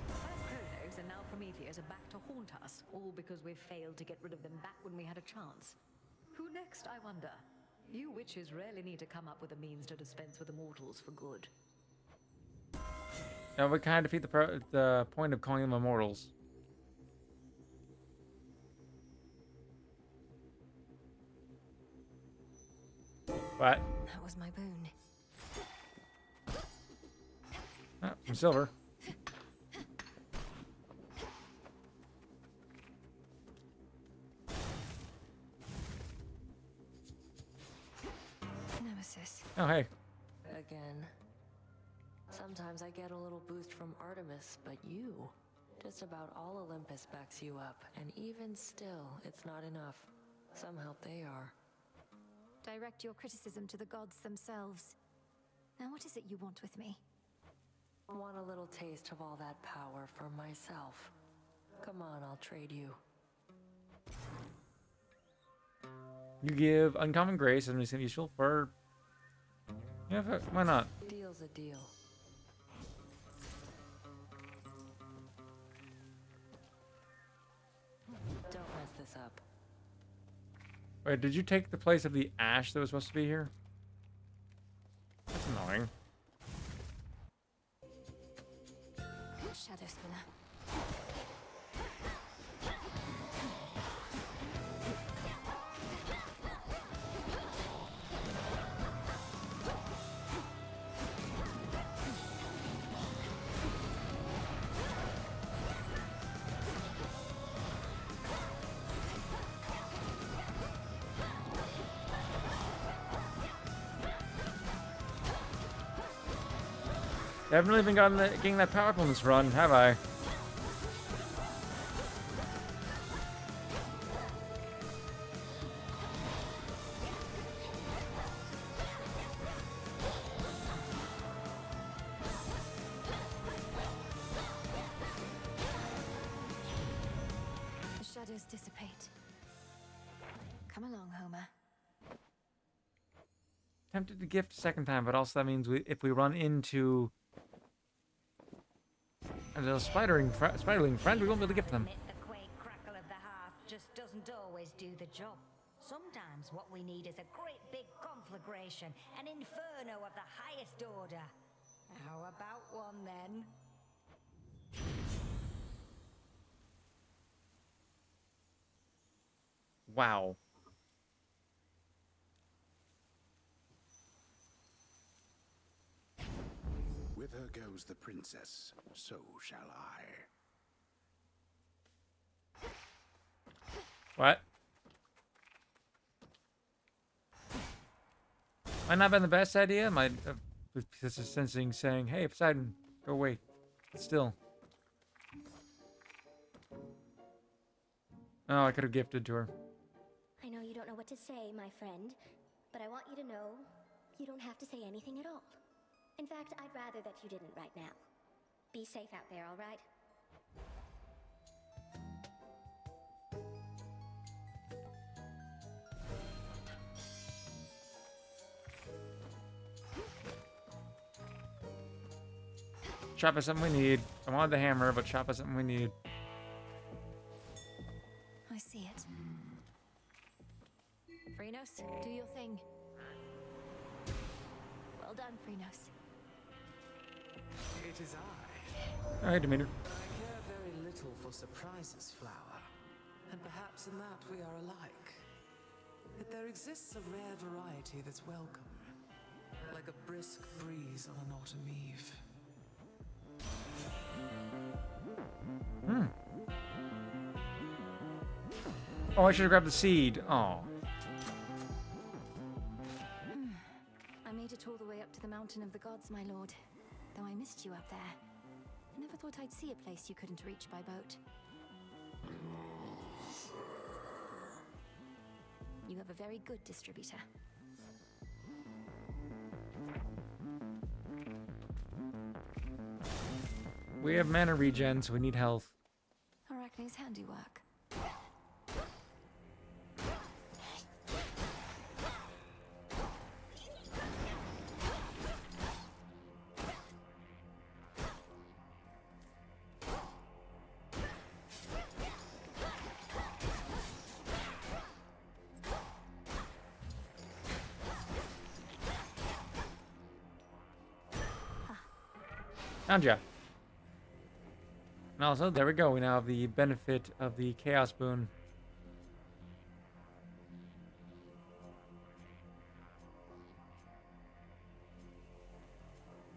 First Kronos and now Prometheus are back to haunt us, all because we've failed to get rid of them back when we had a chance. Who next, I wonder? You witches rarely need to come up with a means to dispense with the mortals for good. Now we kind of defeat the point of calling them immortals. What? That was my boon. Oh, some silver. Nemesis. Oh, hey. Again. Sometimes I get a little boost from Artemis, but you... Just about all Olympus backs you up, and even still, it's not enough. Some help they are. Direct your criticism to the gods themselves. Now what is it you want with me? I want a little taste of all that power for myself. Come on, I'll trade you. You give Uncommon Grace and something useful for... Yeah, why not? Deal's a deal. Don't mess this up. Wait, did you take the place of the ash that was supposed to be here? That's annoying. Shadow Spinner. I haven't really been getting that powerful in this run, have I? The shadows dissipate. Come along, Homer. Tempted to gift a second time, but also that means if we run into a little spiderling friend, we won't be able to gift them. The quake crackle of the hearth just doesn't always do the job. Sometimes what we need is a great big conflagration, an inferno of the highest order. How about one then? Wow. With her goes the princess, so shall I. What? Might not have been the best idea. Might with Sister Sensing saying, "Hey, Poseidon, go away." But still. Oh, I could have gifted to her. I know you don't know what to say, my friend, but I want you to know you don't have to say anything at all. In fact, I'd rather that you didn't right now. Be safe out there, all right? Chop is something we need. I wanted the hammer, but chop is something we need. I see it. Phrynos, do your thing. Well done, Phrynos. It is I. All right, Demeter. I care very little for surprises, Flower. And perhaps in that we are alike. But there exists a rare variety that's welcome. Like a brisk breeze on an autumn eve. Oh, I should have grabbed the seed. Oh. I made it all the way up to the Mountain of the Gods, my lord. Though I missed you up there. I never thought I'd see a place you couldn't reach by boat. You have a very good distributor. We have mana regen, so we need health. Arachne's handiwork. Found ya. And also, there we go. We now have the benefit of the Chaos Boon.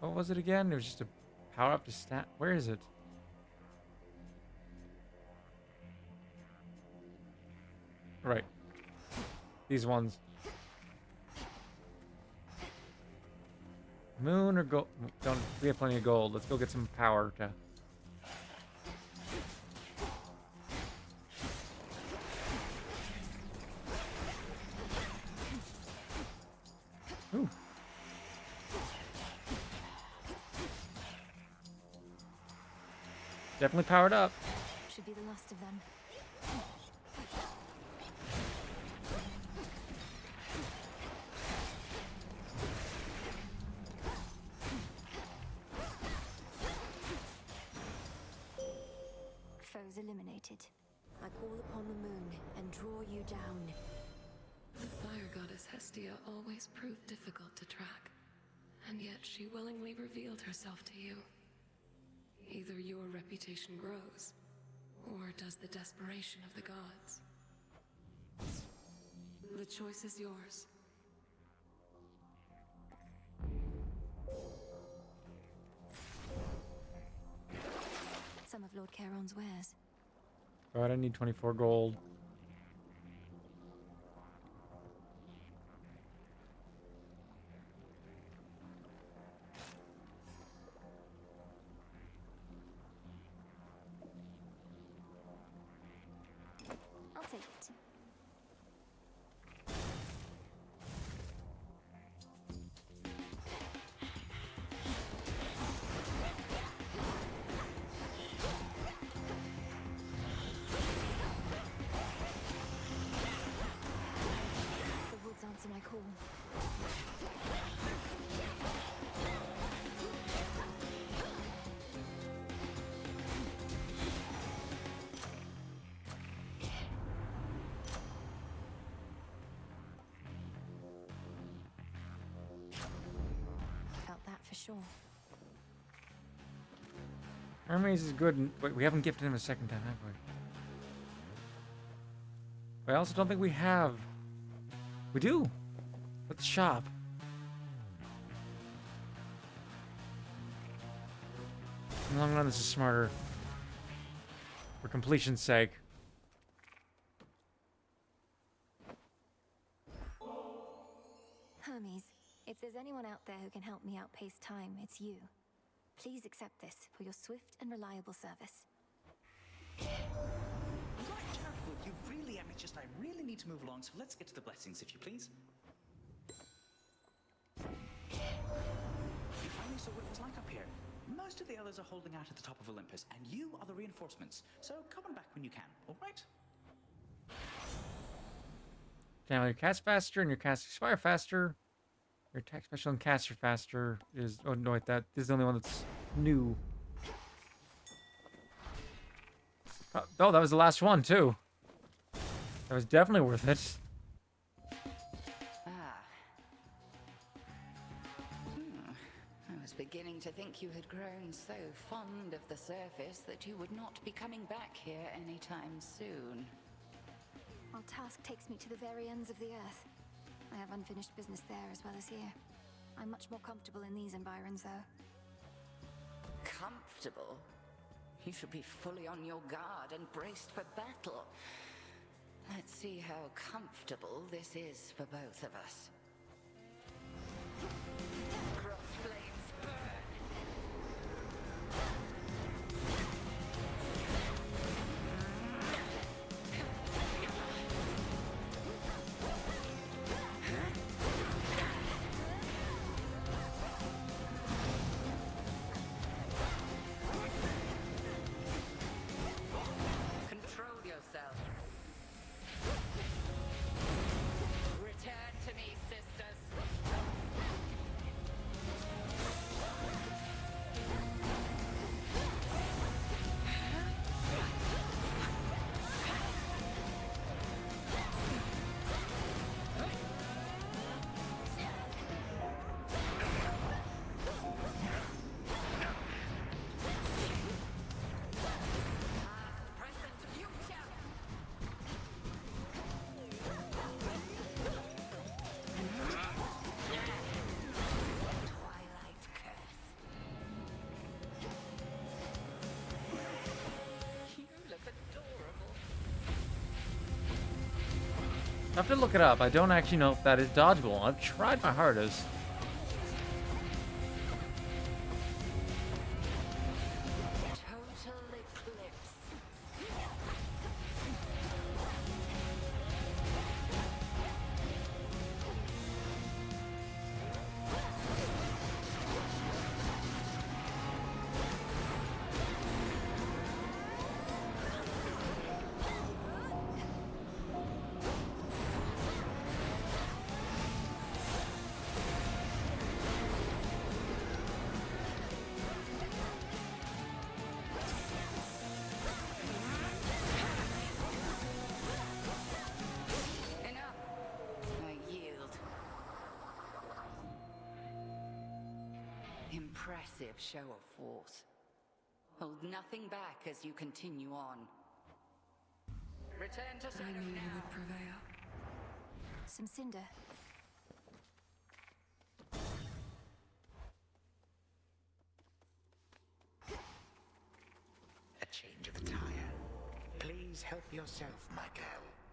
What was it again? It was just a power up to stat. Where is it? Right. These ones. Moon or gold? Don't. We have plenty of gold. Let's go get some power to. Ooh. Definitely powered up. Should be the last of them. Foes eliminated. I call upon the moon and draw you down. The fire goddess Hestia always proved difficult to track, and yet she willingly revealed herself to you. Either your reputation grows, or does the desperation of the gods. The choice is yours. Some of Lord Charon's wares. God, I need 24 gold. I'll take it. The woods answer my call. Felt that for sure. Hermes is good. Wait, we haven't gifted him a second time, have we? But I also don't think we have. We do. At the shop. In the long run, this is smarter. For completion's sake. Hermes, if there's anyone out there who can help me outpace time, it's you. Please accept this for your swift and reliable service. Right, Charitable, you really am. It's just I really need to move along, so let's get to the blessings, if you please. You finally saw what it was like up here. Most of the others are holding out at the top of Olympus, and you are the reinforcements. So come on back when you can, all right? Now your cast faster and your cast expire faster. Your attack special and caster faster is. Oh no, wait, that this is the only one that's new. Oh, that was the last one too. That was definitely worth it. I was beginning to think you had grown so fond of the surface that you would not be coming back here anytime soon. Our task takes me to the very ends of the earth. I have unfinished business there as well as here. I'm much more comfortable in these environs, though. Comfortable? You should be fully on your guard and braced for battle. Let's see how comfortable this is for both of us. Cross flames burn! Control yourself. Return to me, sisters. Present future. Twilight curse. You look adorable. I have to look it up. I don't actually know if that is dodgeable. I've tried my hardest. Total eclipse. Enough. I yield. Impressive show of force. Hold nothing back as you continue on. Return to I knew you would prevail. Some cinder. A change of attire. Please help yourself, Michael.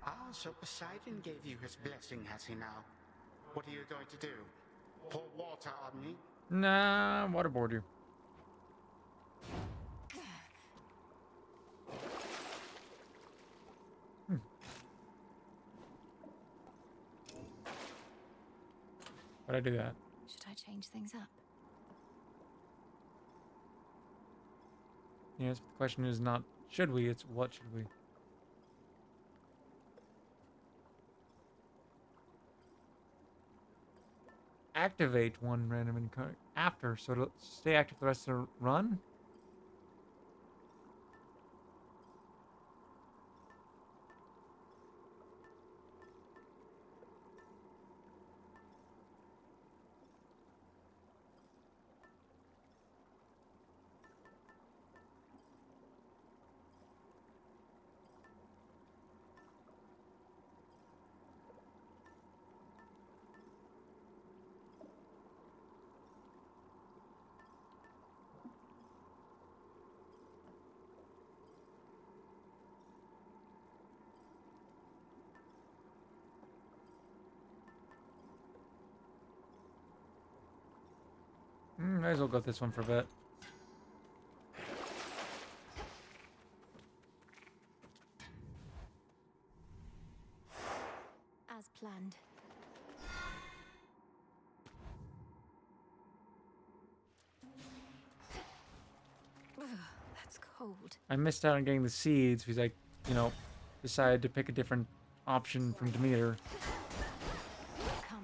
Ah, so Poseidon gave you his blessing, has he now? What are you going to do? Pour water on me? Nah, waterboard you. Why'd I do that? Should I change things up? Yes, the question is not should we, it's what should we. Activate one random encounter after, so it'll stay active the rest of the run. Might as well go with this one for a bit. As planned. Ugh, that's cold. I missed out on getting the seeds because I, decided to pick a different option from Demeter. Come.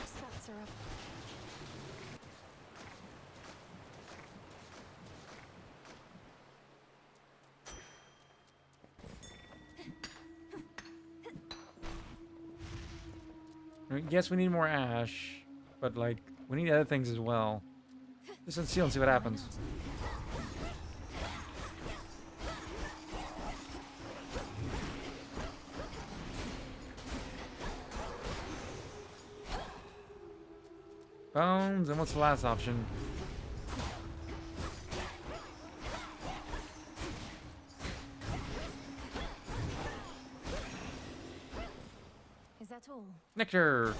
Stats are up. mean, yes, we need more ash, but like we need other things as well. Just unseal and see what happens. Bones, and what's the last option? Is that all? Nectar!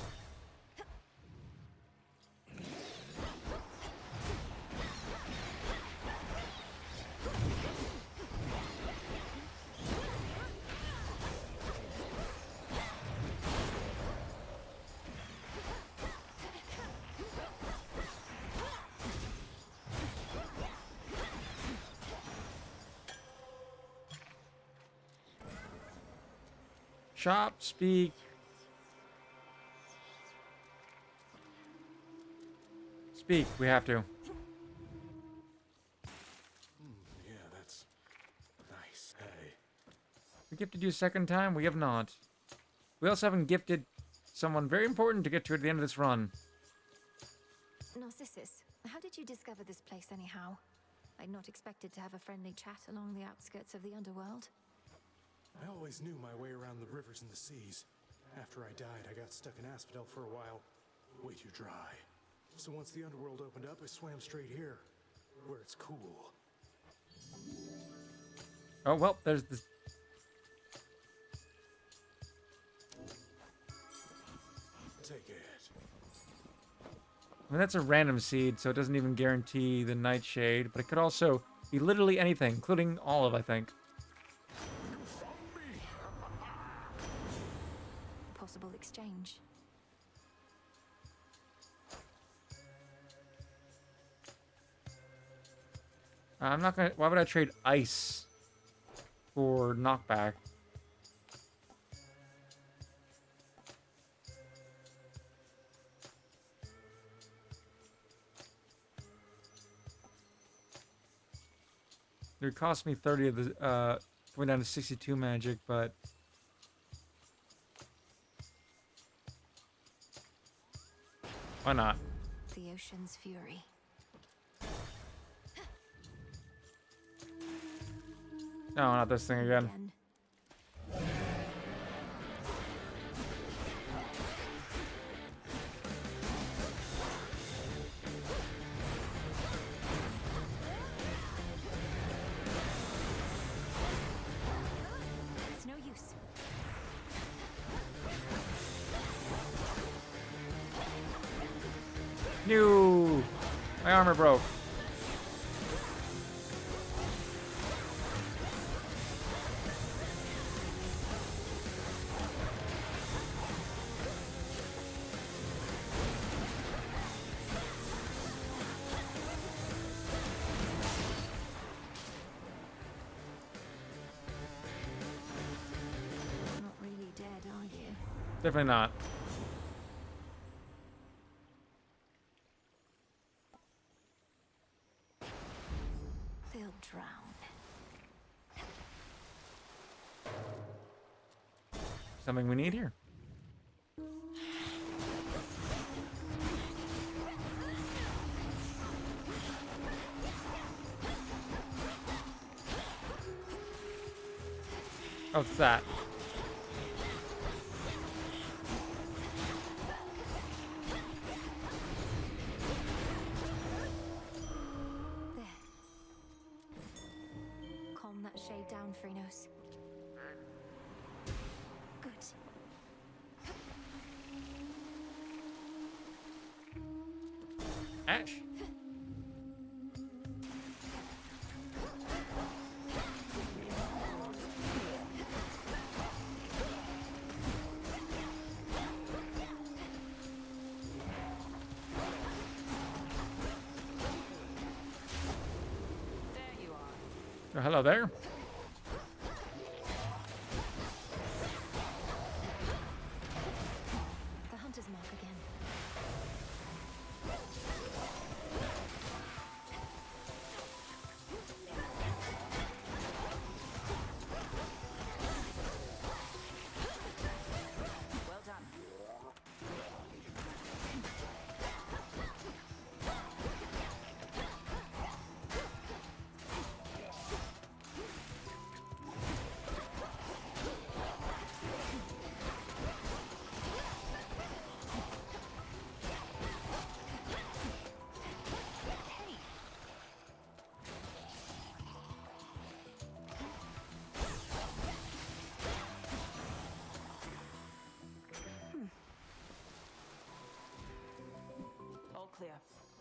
Shop, speak. Speak, we have to. Yeah, that's nice. Hey. We gifted you a second time? We have not. We also haven't gifted someone very important to get to at the end of this run. Narcissus, how did you discover this place anyhow? I'd not expected to have a friendly chat along the outskirts of the underworld. I always knew my way around the rivers and the seas. After I died, I got stuck in Asphodel for a while. Way too dry. So once the underworld opened up, I swam straight here, where it's cool. Oh, well, there's this. Take it. I mean, that's a random seed, so it doesn't even guarantee the nightshade, but it could also be literally anything, including olive, I think. Possible exchange. I'm not gonna. Why would I trade ice for knockback? It would cost me 30 of the going down to 62 magic, but why not? The ocean's fury. No, not this thing again. It's no use. No! My armor broke. Not really dead, are you? Definitely not. They'll drown. Something we need here. Oh, it's that. Calm that shade down, Phrenos. Good. Ash. There you are. Oh, hello there. The hunter's mark again. Well done. clear.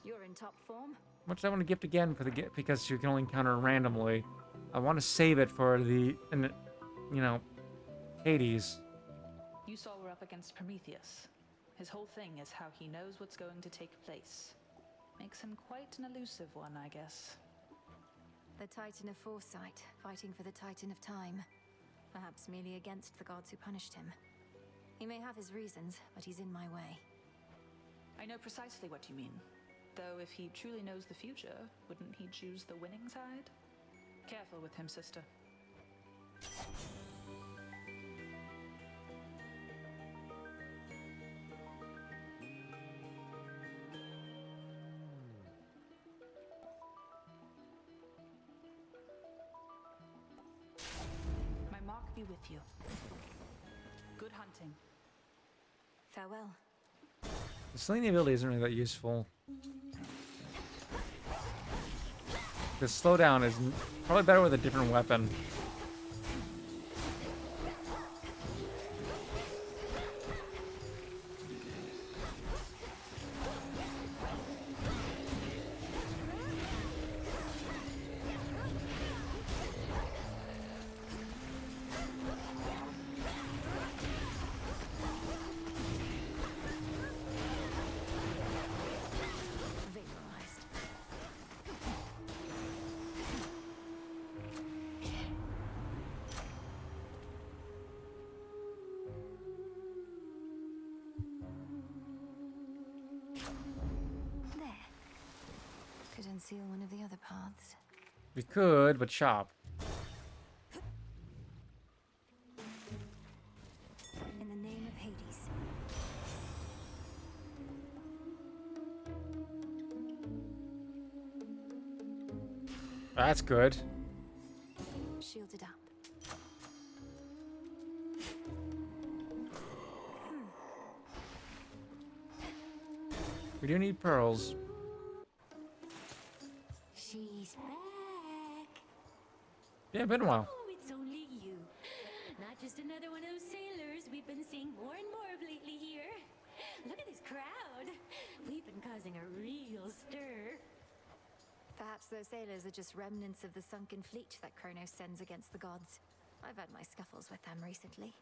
You're in top form. Much I want to gift again for the gift because you can only encounter it randomly. I want to save it for the, you know, Hades. You saw we're up against Prometheus. His whole thing is how he knows what's going to take place. Makes him quite an elusive one, I guess. The Titan of Foresight, fighting for the Titan of Time. Perhaps merely against the gods who punished him. He may have his reasons, but he's in my way. I know precisely what you mean. Though if he truly knows the future, wouldn't he choose the winning side? Careful with him, sister. My mark be with you. Good hunting. Farewell. The slinging ability isn't really that useful. The slowdown is probably better with a different weapon. Could unseal one of the other paths. We could, but chop. In the name of Hades. That's good. Shielded up. We do need pearls. She's back. Yeah, been a while. Oh, it's only you. Not just another one of those sailors we've been seeing more and more of lately here. Look at this crowd. We've been causing a real stir. Perhaps those sailors are just remnants of the sunken fleet that Kronos sends against the gods. I've had my scuffles with them recently.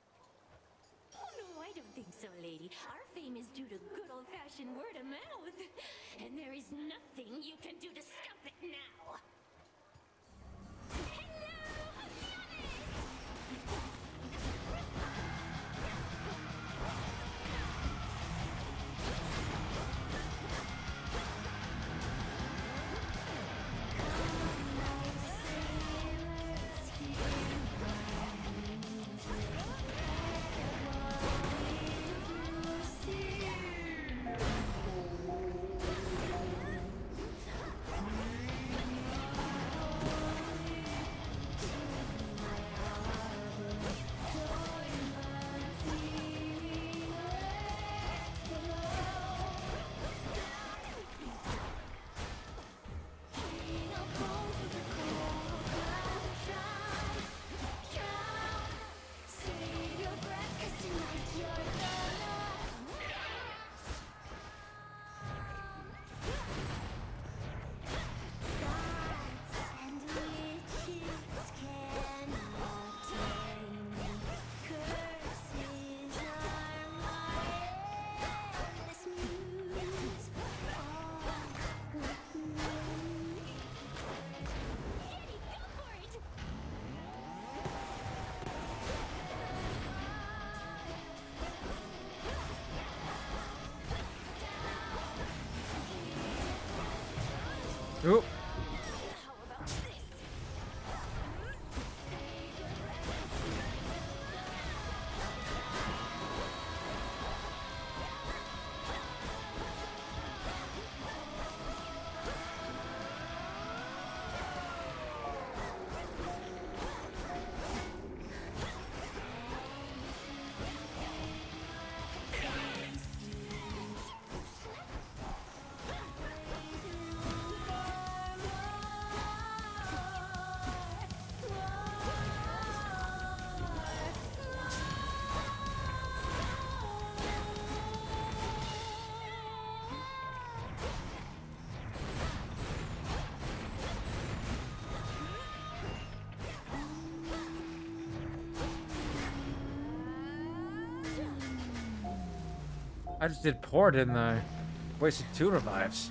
Oh, no, I don't think so, lady. Our fame is due to good old-fashioned word of mouth. And there is nothing you can do to stop it now. Oop. I just did poor, didn't I? Wasted 2 revives.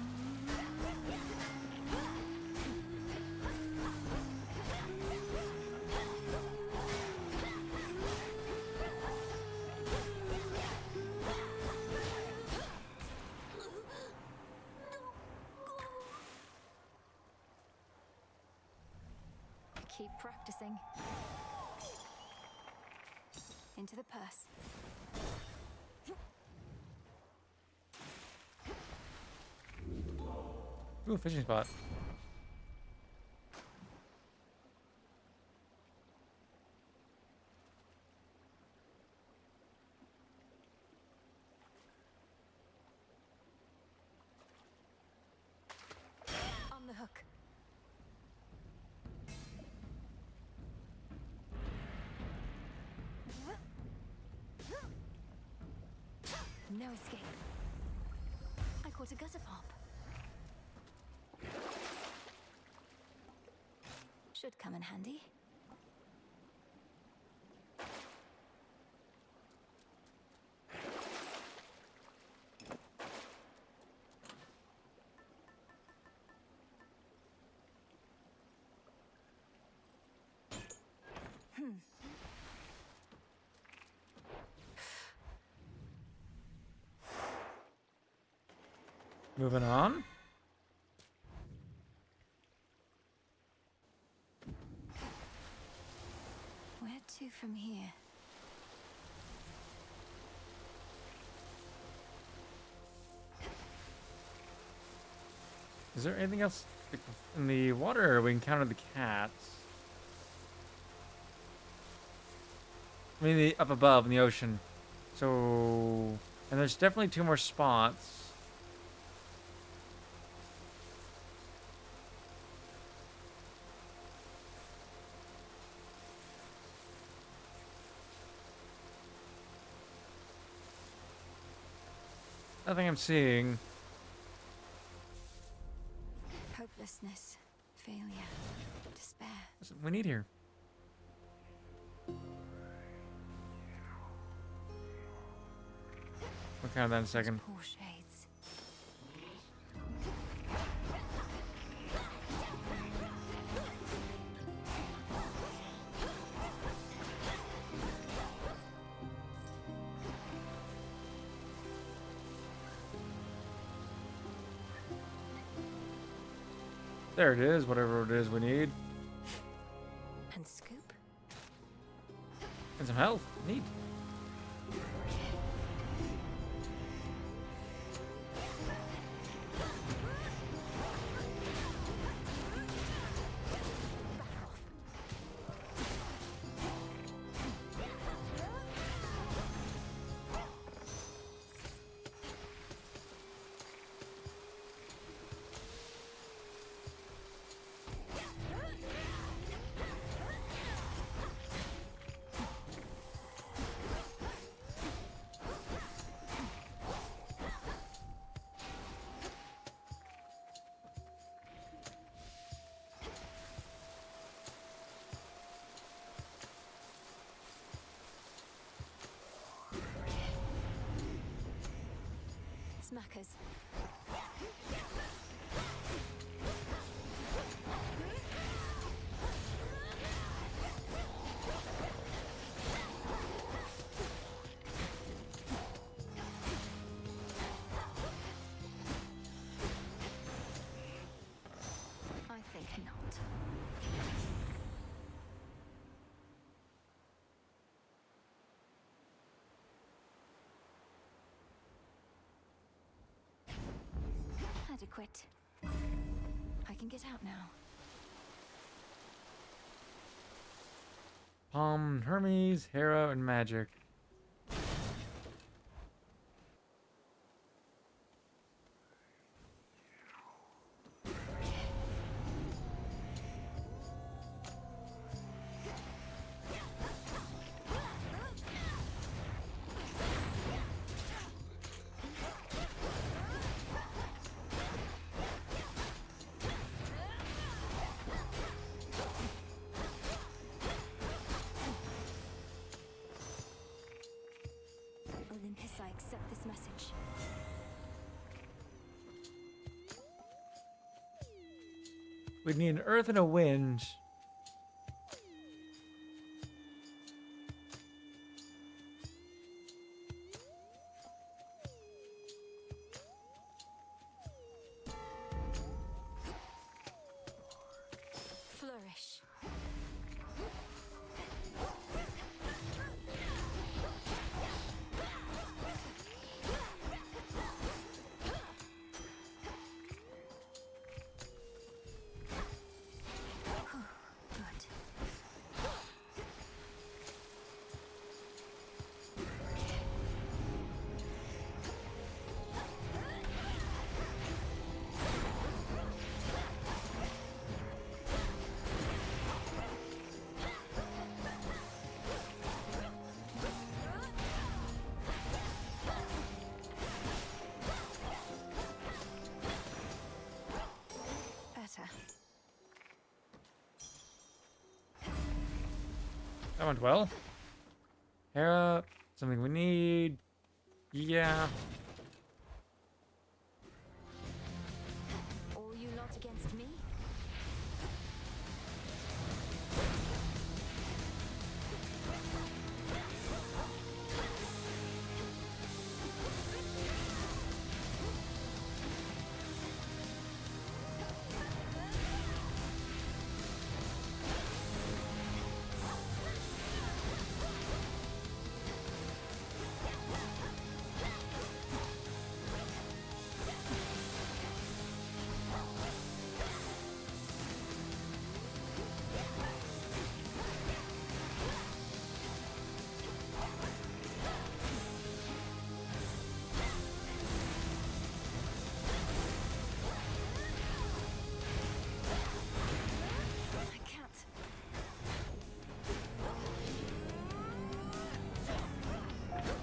Keep practicing. Into the purse. Ooh, fishing spot. On the hook. No escape. I caught a gutter pop. Should come in handy. Moving on. Where to from here? Is there anything else in the water? We encountered the cats. I mean, up above in the ocean. So, and there's definitely 2 more spots. Nothing I'm seeing. Hopelessness, failure, despair. What's we need here? We'll count that in a second. Poor shades. There it is, whatever it is we need. And scoop. And some health. Neat. Smackers. I think not. Adequate. I can get out now. Palm, Hermes, Hera, and Magic. We need an earth and a wind. Flourish. Better. That went well. Hera, something we need. Yeah. All you lot against me?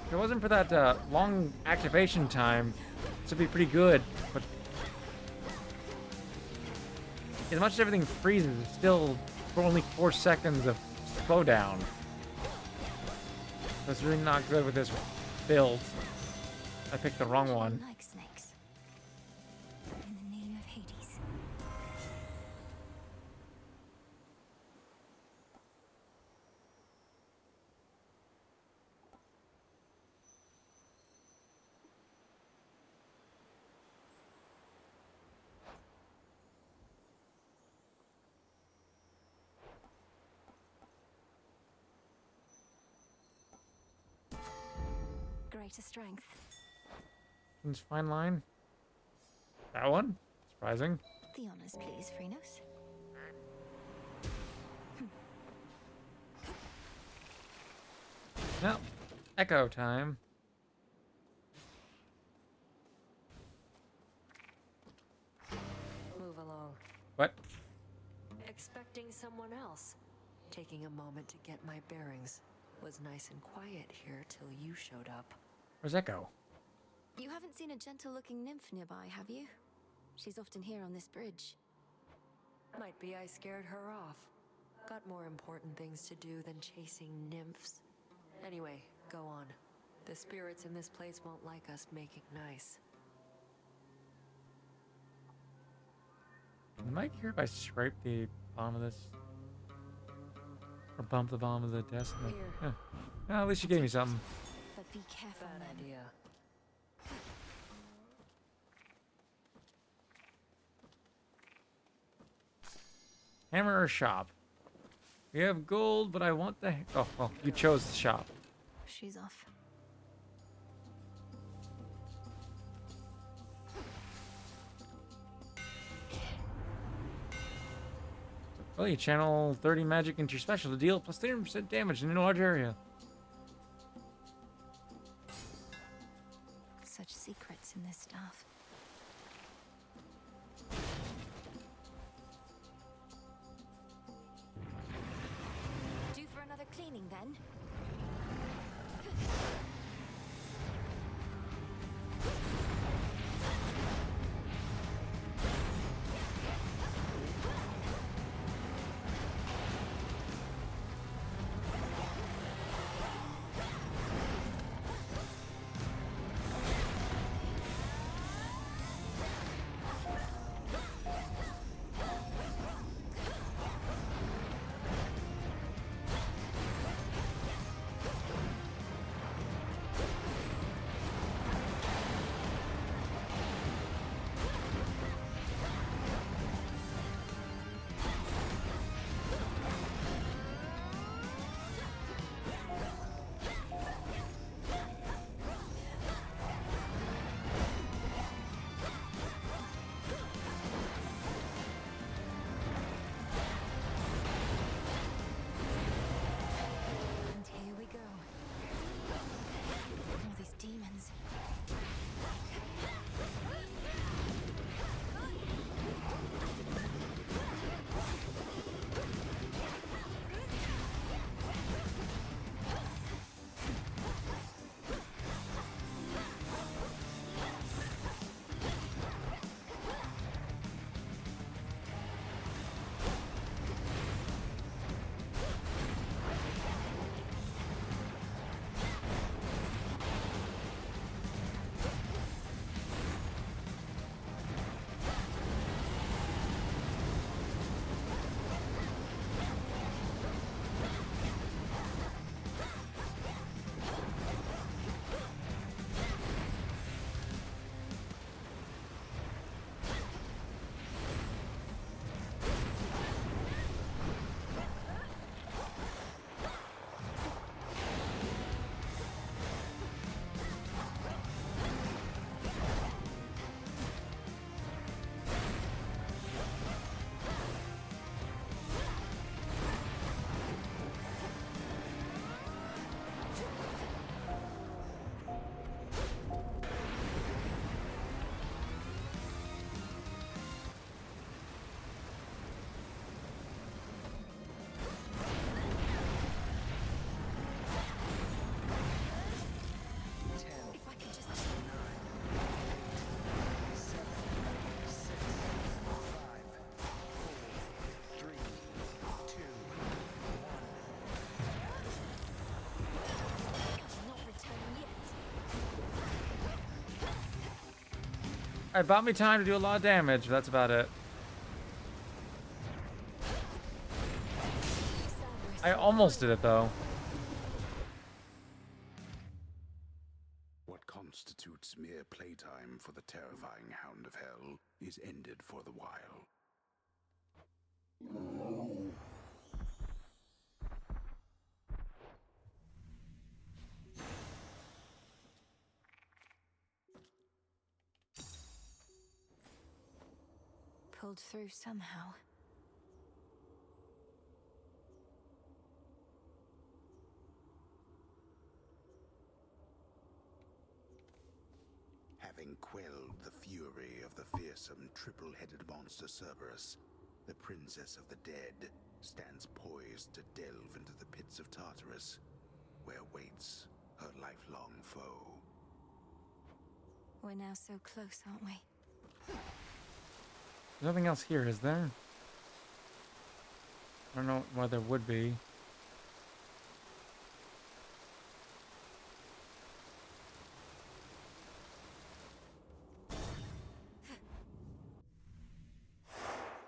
If it wasn't for that long activation time, this would be pretty good. But as much as everything freezes, it's still for only 4 seconds of slowdown. That's really not good with this build. I picked the wrong one. Like snakes. In the name of Hades. Greater strength. It's fine line. That one? Surprising. The honors, please, Phrenos. No. Echo time. Move along. What? Expecting someone else. Taking a moment to get my bearings. Was nice and quiet here till you showed up. Where's Echo? You haven't seen a gentle-looking nymph nearby, have you? She's often here on this bridge. Might be I scared her off. Got more important things to do than chasing nymphs. Anyway, go on. The spirits in this place won't like us making nice. Am I here if I scrape the bottom of this? Or bump the bottom of the desk? No. Yeah. Well, at least you gave me something. But be careful, Bad then. idea. Hammer or shop? We have gold, but I want the... Oh, well, you chose the shop. She's off. Well, you channel 30 magic into your special to deal plus 30% damage in a large area. Such secrets in this stuff. Due for another cleaning, then? It bought me time to do a lot of damage, but that's about it. I almost did it, though. What constitutes mere playtime for the terrifying Hound of Hell is ended for the while. Pulled through somehow. Having quelled the fury of the fearsome triple-headed monster Cerberus, the Princess of the Dead stands poised to delve into the pits of Tartarus, where waits her lifelong foe. We're now so close, aren't we? There's nothing else here, is there? I don't know why there would be.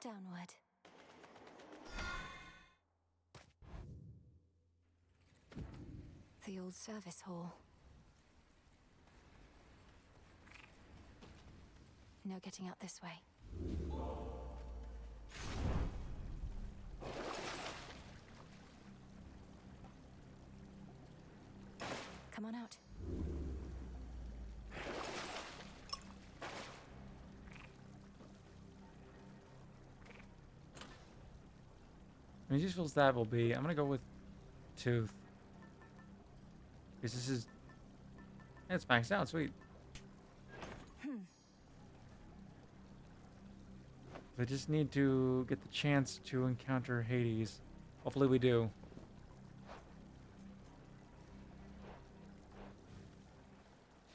Downward. The old service hall. No getting out this way. Come on out. I mean, useful as that will be. I'm gonna go with Tooth. Because this is... Yeah, it's maxed out, sweet. I just need to get the chance to encounter Hades. Hopefully we do.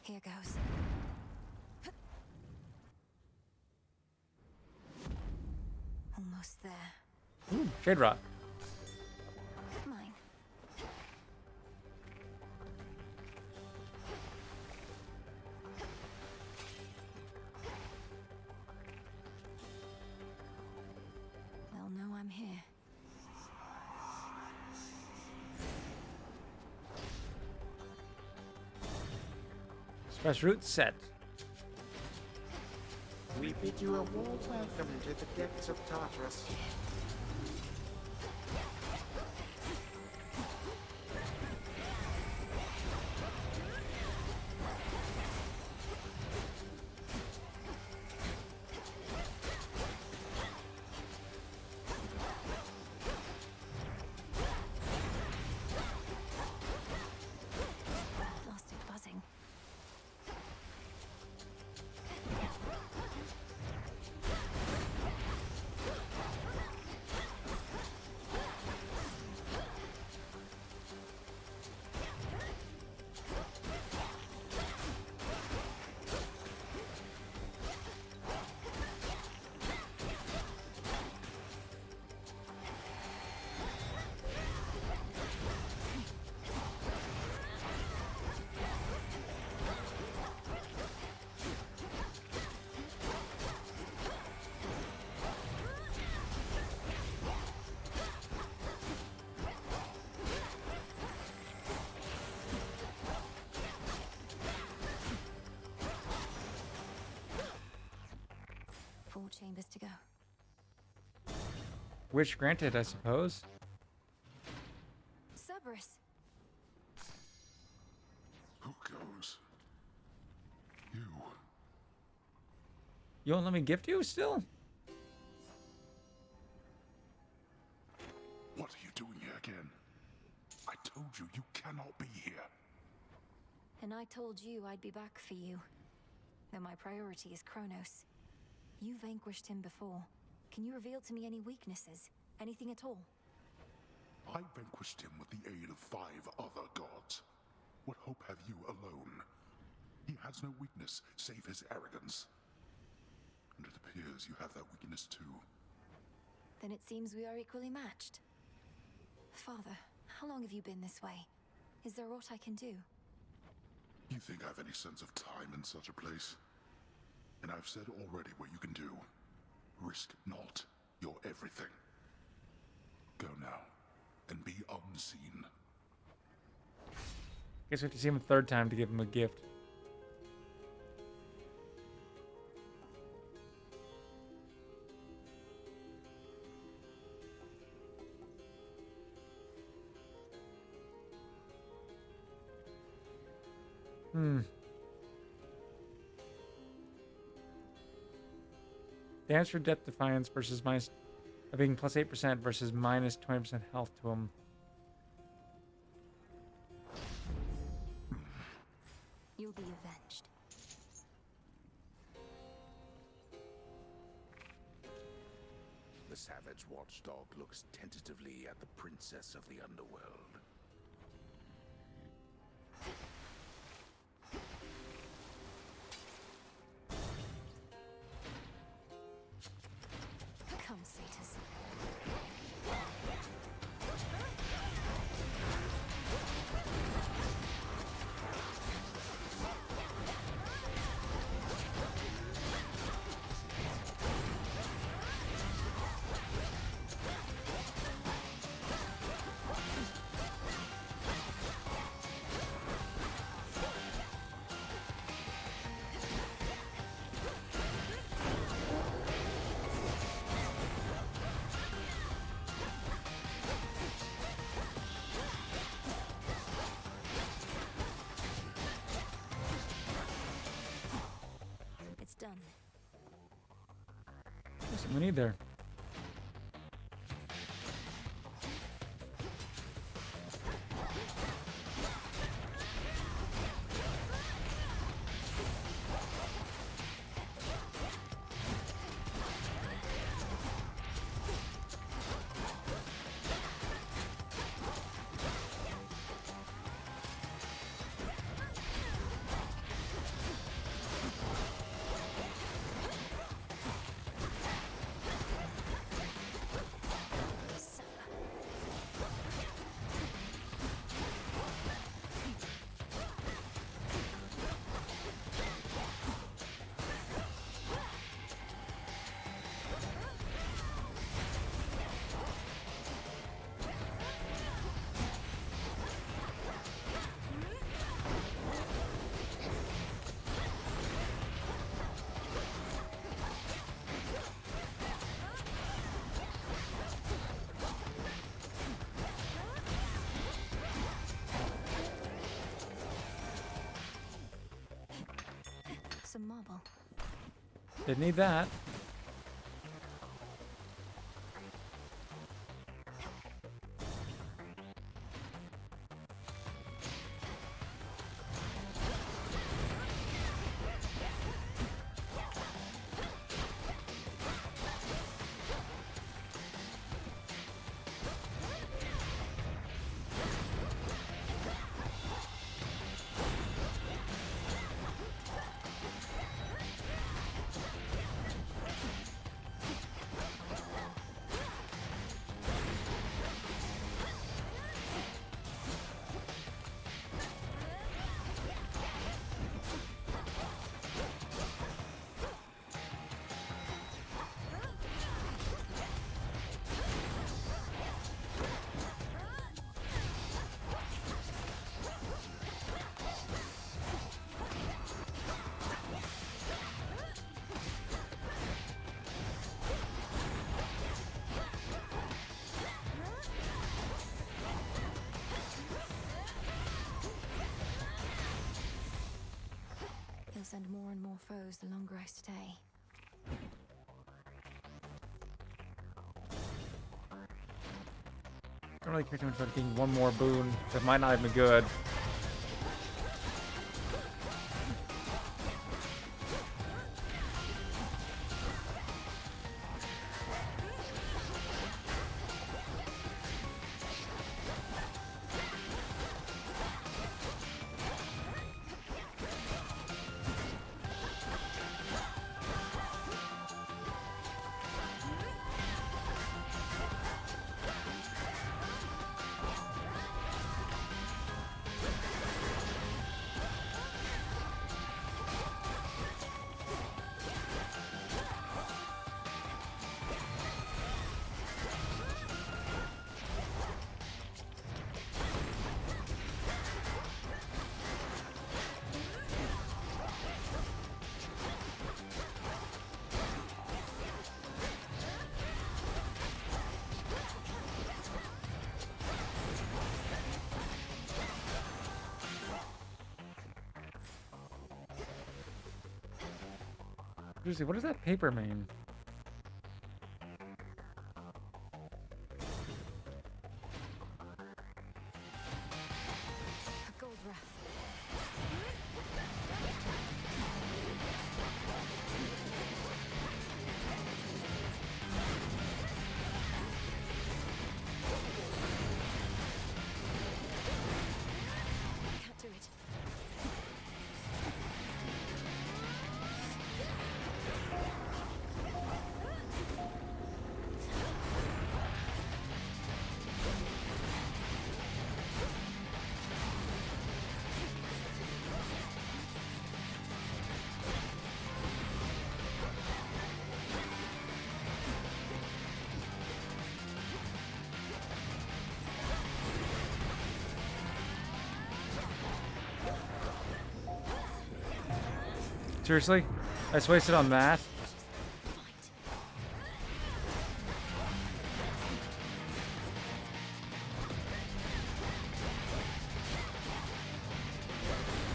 Here goes. Almost there. Shade Rock. Mine. They'll know I'm here. Express route set. We bid you a warm welcome to the depths of Tartarus. Lost it buzzing. Four chambers to go. Wish granted, I suppose. Cerberus. Who goes? You. You won't let me gift you still? What are you doing here again? I told you you cannot be here. And I told you I'd be back for you. Though my priority is Kronos. You vanquished him before. Can you reveal to me any weaknesses? Anything at all? I vanquished him with the aid of 5 other gods. What hope have you alone? He has no weakness, save his arrogance. And it appears you have that weakness too. Then it seems we are equally matched. Father, how long have you been this way? Is there aught I can do? You think I have any sense of time in such a place? And I've said already what you can do. Risk not your everything. Go now, and be unseen. Guess we have to see him a third time to give him a gift. Damage for Depth Defiance versus minus being plus 8% versus minus 20% health to him. You'll be avenged. The savage watchdog looks tentatively at the princess of the underworld. Come, Satyrs. It's done. There's something we need there. Some marble. Didn't need that. He'll send more and more foes the longer I stay. Don't really care too much about getting one more boon that might not even be good. Seriously, what does that paper mean? A gold wrath. Can't do it. Seriously? I just wasted on that?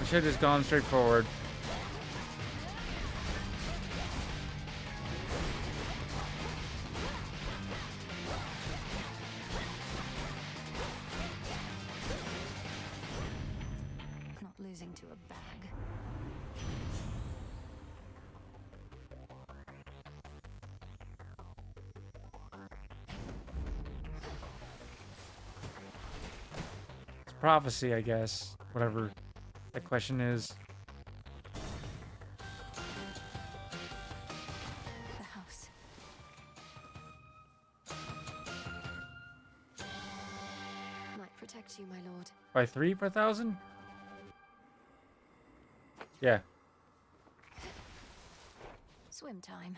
I should have just gone straight forward. Not losing to a bag. It's prophecy, I guess. Whatever that question is. The house. Might protect you, my lord. By 3 per 1,000? Yeah. Swim time.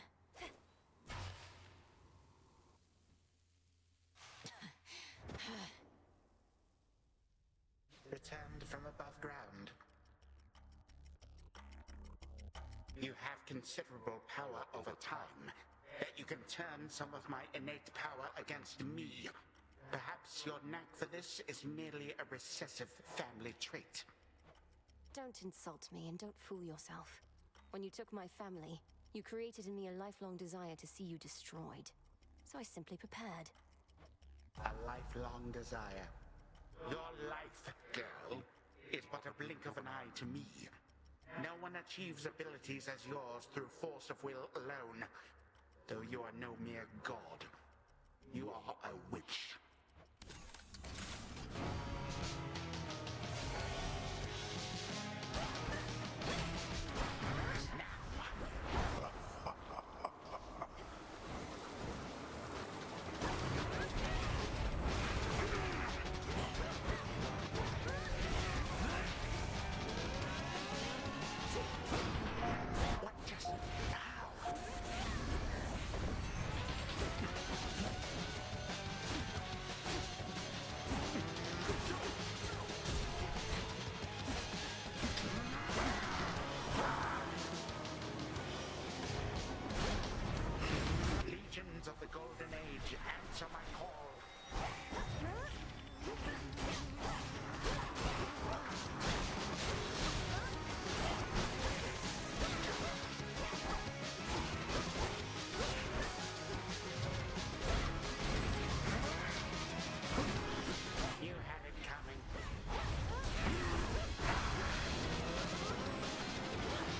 Returned from above ground. You have considerable power over time. That you can turn some of my innate power against me. Perhaps your knack for this is merely a recessive family trait. Don't insult me and don't fool yourself. When you took my family, you created in me a lifelong desire to see you destroyed. So I simply prepared. A lifelong desire. Your life, girl, is but a blink of an eye to me. No one achieves abilities as yours through force of will alone. Though you are no mere god. You are a witch. Legions of the Golden Age, answer my call. You had it coming.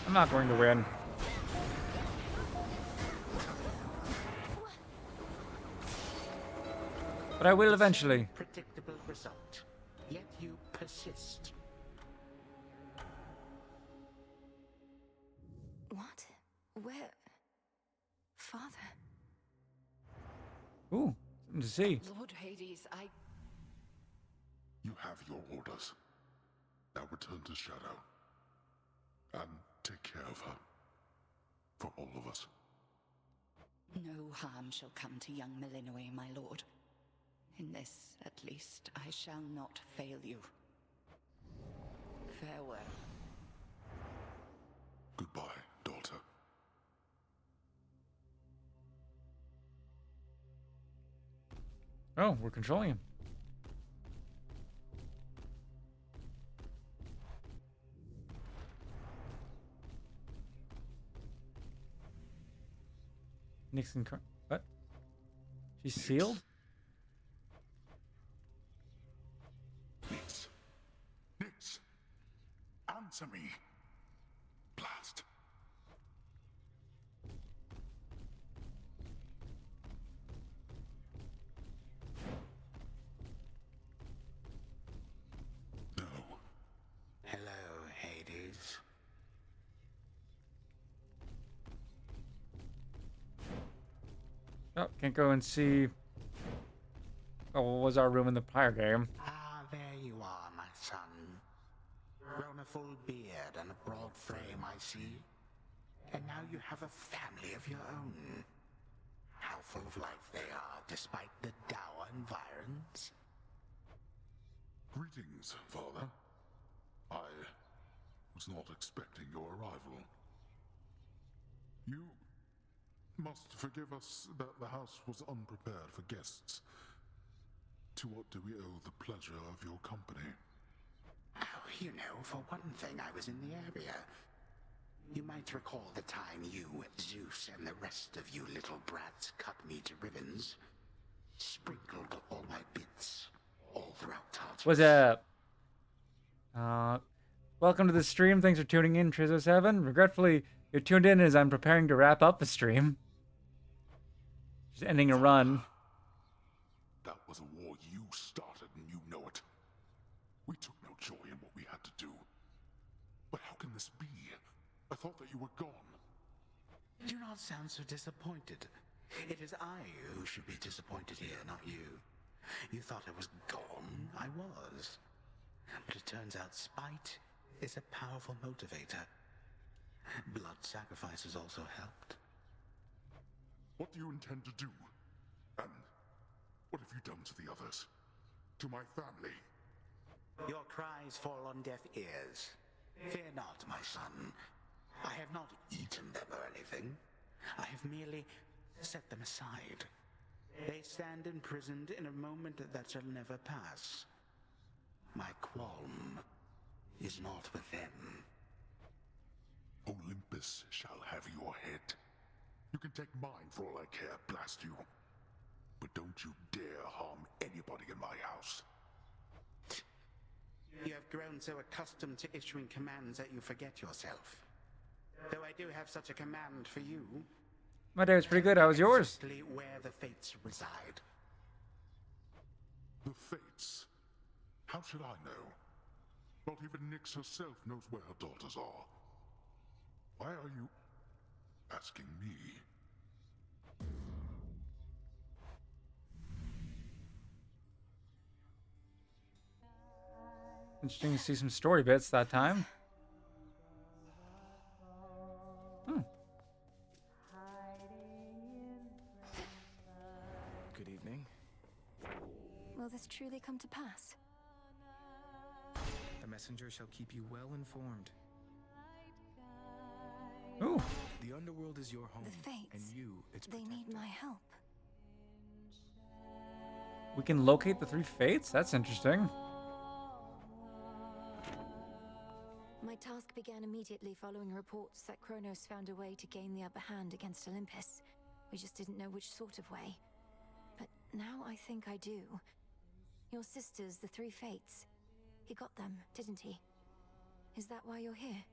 I'm not going to win. But I will eventually. Predictable result. Yet you persist. What? Where? Father? Ooh, something to see. Lord Hades, You have your orders. Now return to Shadow. And take care of her. For all of us. No harm shall come to young Malinois, my lord. In this, at least, I shall not fail you. Farewell. Goodbye, daughter. Oh, we're controlling him. Nixon. What? She's sealed? Nix. Nix. Answer me. Blast. No. Hello, Hades. Oh, can't go and see. Oh, what was our room in the prior game? Ah, there you are, my son. Grown a full beard and a broad frame, I see. And now you have a family of your own. How full of life they are, despite the dour environs. Greetings, Father. I was not expecting your arrival. You must forgive us that the house was unprepared for guests. To what do we owe the pleasure of your company? Oh, you know, for one thing, I was in the area. You might recall the time you, Zeus, and the rest of you little brats cut me to ribbons. Sprinkled all my bits all throughout Tartarus. What's up? Welcome to the stream. Thanks for tuning in, Trizo7. Regretfully, you're tuned in as I'm preparing to wrap up the stream. Just ending a run. That was a war you started and you know it. We took no joy in what we had to do. But how can this be? I thought that you were gone. Do not sound so disappointed. It is I who should be disappointed here, not you. You thought I was gone. I was. But it turns out spite is a powerful motivator. Blood sacrifices also helped. What do you intend to do? And what have you done to the others? To my family? Your cries fall on deaf ears. Fear not, my son. I have not eaten them or anything. I have merely set them aside. They stand imprisoned in a moment that shall never pass. My qualm is not with them. Olympus shall have your head. You can take mine for all I care, blast you. But don't you dare harm anybody in my house. You have grown so accustomed to issuing commands that you forget yourself. Though I do have such a command for you. My day was pretty good. How was yours? Exactly where the fates reside. The fates? How should I know? Not even Nyx herself knows where her daughters are. Why are you asking me? Interesting to see some story bits that time. Good evening. Will this truly come to pass? The messenger shall keep you well informed. Ooh. The underworld is your home, The Fates. and you, its They need my help. We can locate the 3 fates? That's interesting. My task began immediately following reports that Kronos found a way to gain the upper hand against Olympus. We just didn't know which sort of way. But now I think I do. Your sisters, the 3 fates. He got them, didn't he? Is that why you're here?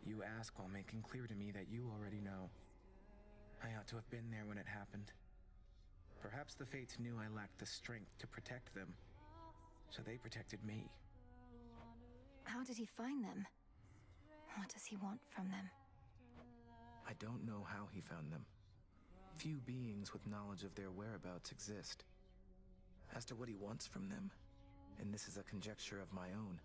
You ask while making clear to me that you already know. I ought to have been there when it happened. Perhaps the Fates knew I lacked the strength to protect them, so they protected me. How did he find them? What does he want from them? I don't know how he found them. Few beings with knowledge of their whereabouts exist. As to what he wants from them, and this is a conjecture of my own,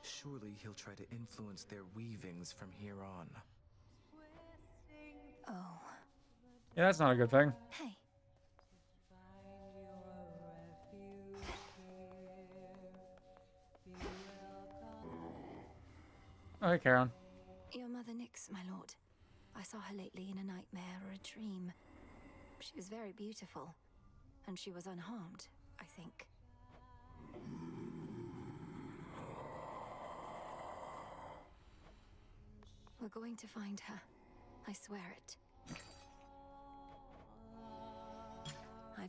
surely he'll try to influence their weavings from here on. Oh. Yeah, that's not a good thing. Hey. Oh, hey, Charon. Your mother Nyx, my lord. I saw her lately in a nightmare or a dream. She was very beautiful, and she was unharmed, I think. We're going to find her. I swear it.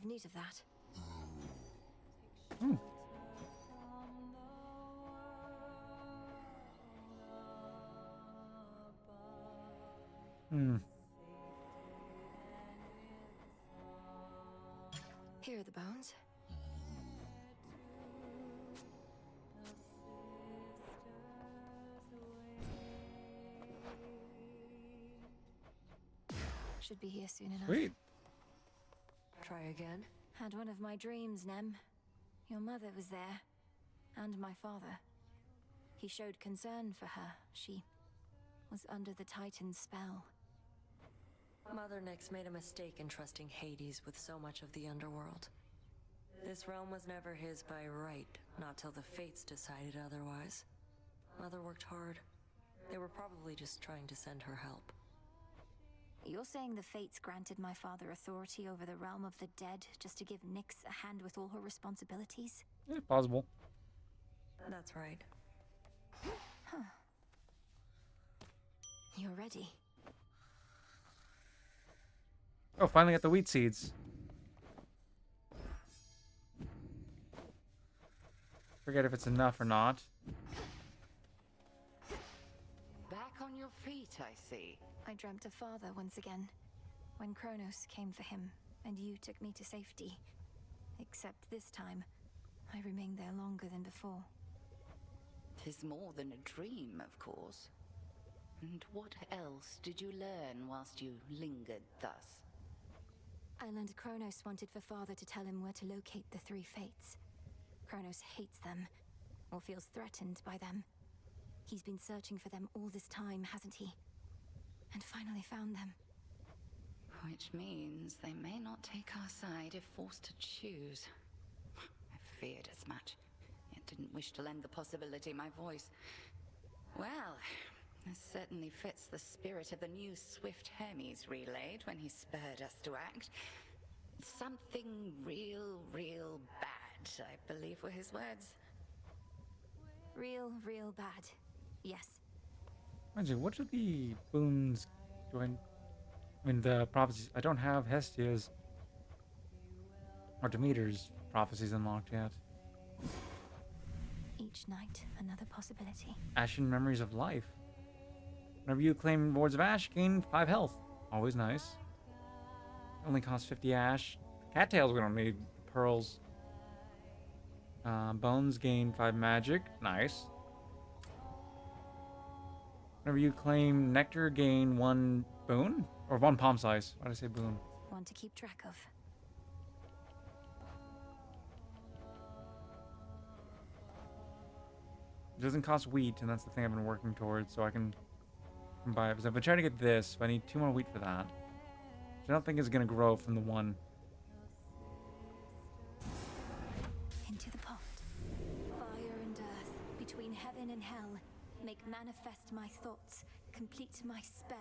I've need of that. Hmm. Hmm. Here are the bones. Should be here soon enough. Sweet. Try again. Had one of my dreams, Nem. Your mother was there. And my father. He showed concern for her. She was under the Titan's spell. Mother Nyx made a mistake in trusting Hades with so much of the underworld. This realm was never his by right, not till the Fates decided otherwise. Mother worked hard. They were probably just trying to send her help. You're saying the Fates granted my father authority over the realm of the dead just to give Nyx a hand with all her responsibilities? Yeah, possible. That's right. Huh. You're ready. Oh, finally got the wheat seeds. Forget if it's enough or not. Back on your feet, I see. I dreamt of father once again, when Kronos came for him, and you took me to safety. Except this time, I remained there longer than before. 'Tis more than a dream, of course. And what else did you learn whilst you lingered thus? I learned Kronos wanted for father to tell him where to locate the three Fates. Kronos hates them, or feels threatened by them. He's been searching for them all this time, hasn't he? And finally found them. Which means they may not take our side if forced to choose. I feared as much, yet didn't wish to lend the possibility my voice. Well, this certainly fits the spirit of the new Swift Hermes relayed when he spurred us to act. Something real bad, I believe were his words. Real bad. Yes. Imagine, what are the boons do I mean, the prophecies? I don't have Hestia's or Demeter's prophecies unlocked yet. Each night, another possibility. Ashen Memories of Life. Whenever you claim Wards of Ash, gain 5 health. Always nice. Only costs 50 ash. Cattails we don't need. Pearls. Bones gain 5 magic. Nice. Whenever you claim Nectar, gain 1 boon? Or 1 palm size. Why did I say boon? One to keep track of. It doesn't cost wheat, and that's the thing I've been working towards, so I can buy it. Because I've been trying to get this, but I need 2 more wheat for that. Which I don't think is going to grow from the 1. Into the pot. Fire and earth, between heaven and hell, make manifest my thoughts, complete my spell.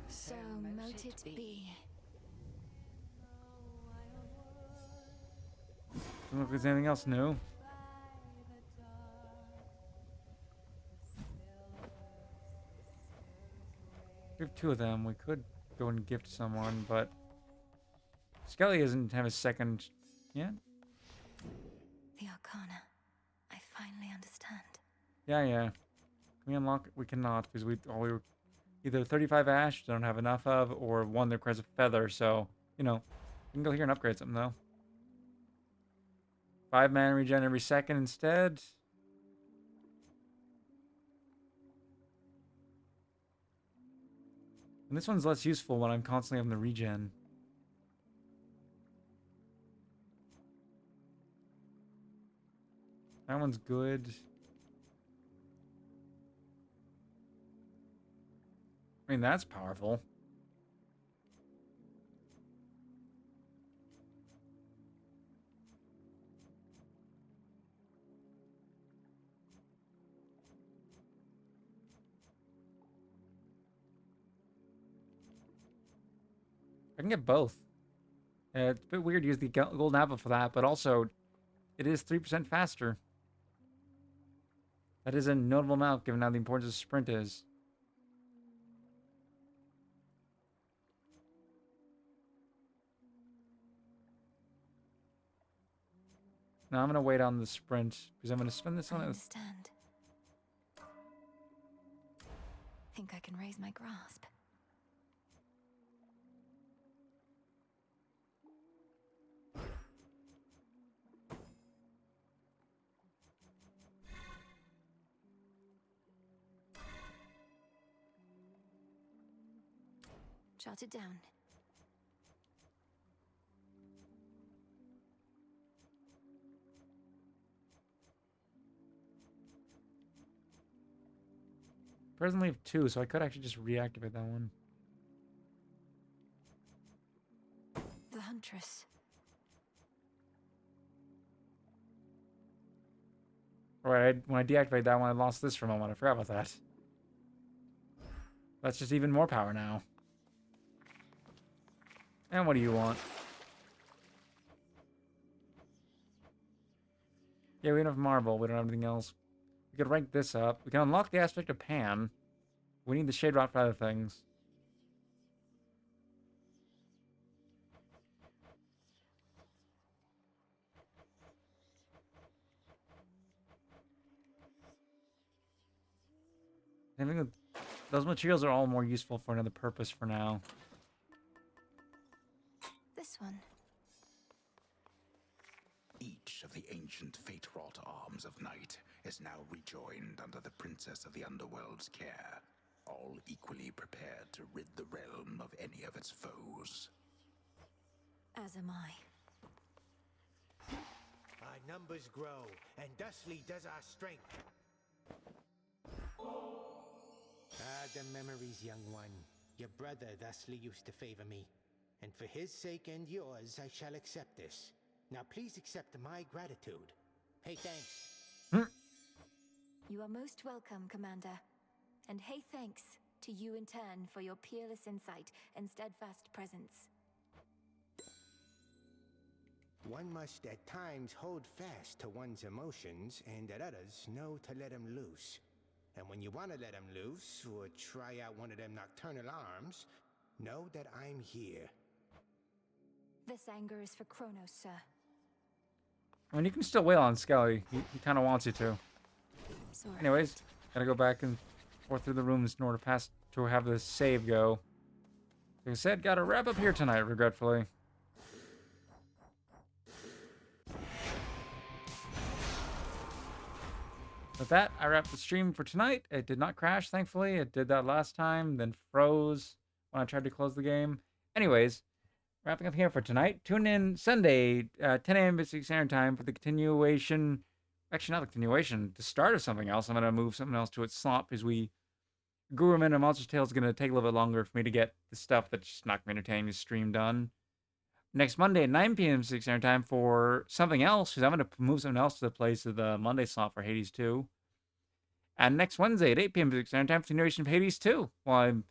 So mote it be. Don't know if there's anything else new. We have 2 of them. We could go and gift someone, but Skelly doesn't have a second yet. The Arcana. I finally understand. Yeah. Can we unlock it? We cannot, because we were either 35 ash, don't have enough of, or 1 that requires a feather, so, you know, we can go here and upgrade something, though. 5 mana regen every second instead. And this one's less useful when I'm constantly having the regen. That one's good. I mean, that's powerful. I can get both. It's a bit weird to use the golden apple for that, but also it is 3% faster. That is a notable amount given how the importance of sprint is. No, I'm gonna wait on the sprint because I'm gonna spend this I on it. understand. Think I can raise my grasp. Jot it down. Presently have 2, so I could actually just reactivate that one. The Huntress. Alright, when I deactivated that one, I lost this for a moment. I forgot about that. That's just even more power now. And what do you want? Yeah, we don't have Marble. We don't have anything else. We could rank this up. We can unlock the aspect of Pan. We need the Shade Rot for other things. I think that those materials are all more useful for another purpose for now. This one. Each of the ancient fate-wrought arms of night is now rejoined under the Princess of the Underworld's care, all equally prepared to rid the realm of any of its foes. As am I. Our numbers grow, and thusly does our strength. Ah, the memories, young one. Your brother thusly used to favor me, and for his sake and yours, I shall accept this. Now please accept my gratitude. Hey, thanks. You are most welcome, Commander. And hey, thanks to you in turn for your peerless insight and steadfast presence. One must at times hold fast to one's emotions, and at others know to let them loose. And when you want to let them loose, or try out one of them nocturnal arms, know that I'm here. This anger is for Kronos, sir. I mean, you can still wail on Skelly. He kind of wants you to. Sorry. Anyways, gotta go back and forth through the rooms in order to have the save go. Like I said, gotta wrap up here tonight, regretfully. With that, I wrapped the stream for tonight. It did not crash, thankfully. It did that last time, then froze when I tried to close the game. Anyways, wrapping up here for tonight. Tune in Sunday, 10 a.m. Pacific Standard Time for the continuation. Actually, not the continuation. The start of something else. I'm going to move something else to its slot because Guruman and Monster's Tale is going to take a little bit longer for me to get the stuff that's just not going to entertain the stream done. Next Monday at 9 p.m. Pacific Standard Time for something else, because I'm going to move something else to the place of the Monday slot for Hades 2. And next Wednesday at 8 p.m. Pacific Standard Time for continuation of Hades 2. While I'm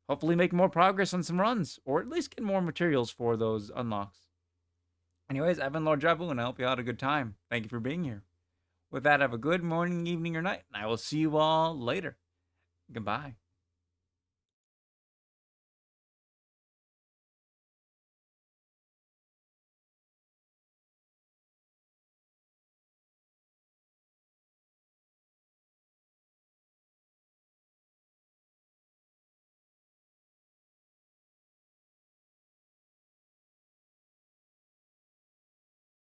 hopefully making more progress on some runs, or at least get more materials for those unlocks. Anyways, I've been Lord Jabu, and I hope you all had a good time. Thank you for being here. With that, have a good morning, evening, or night, and I will see you all later. Goodbye.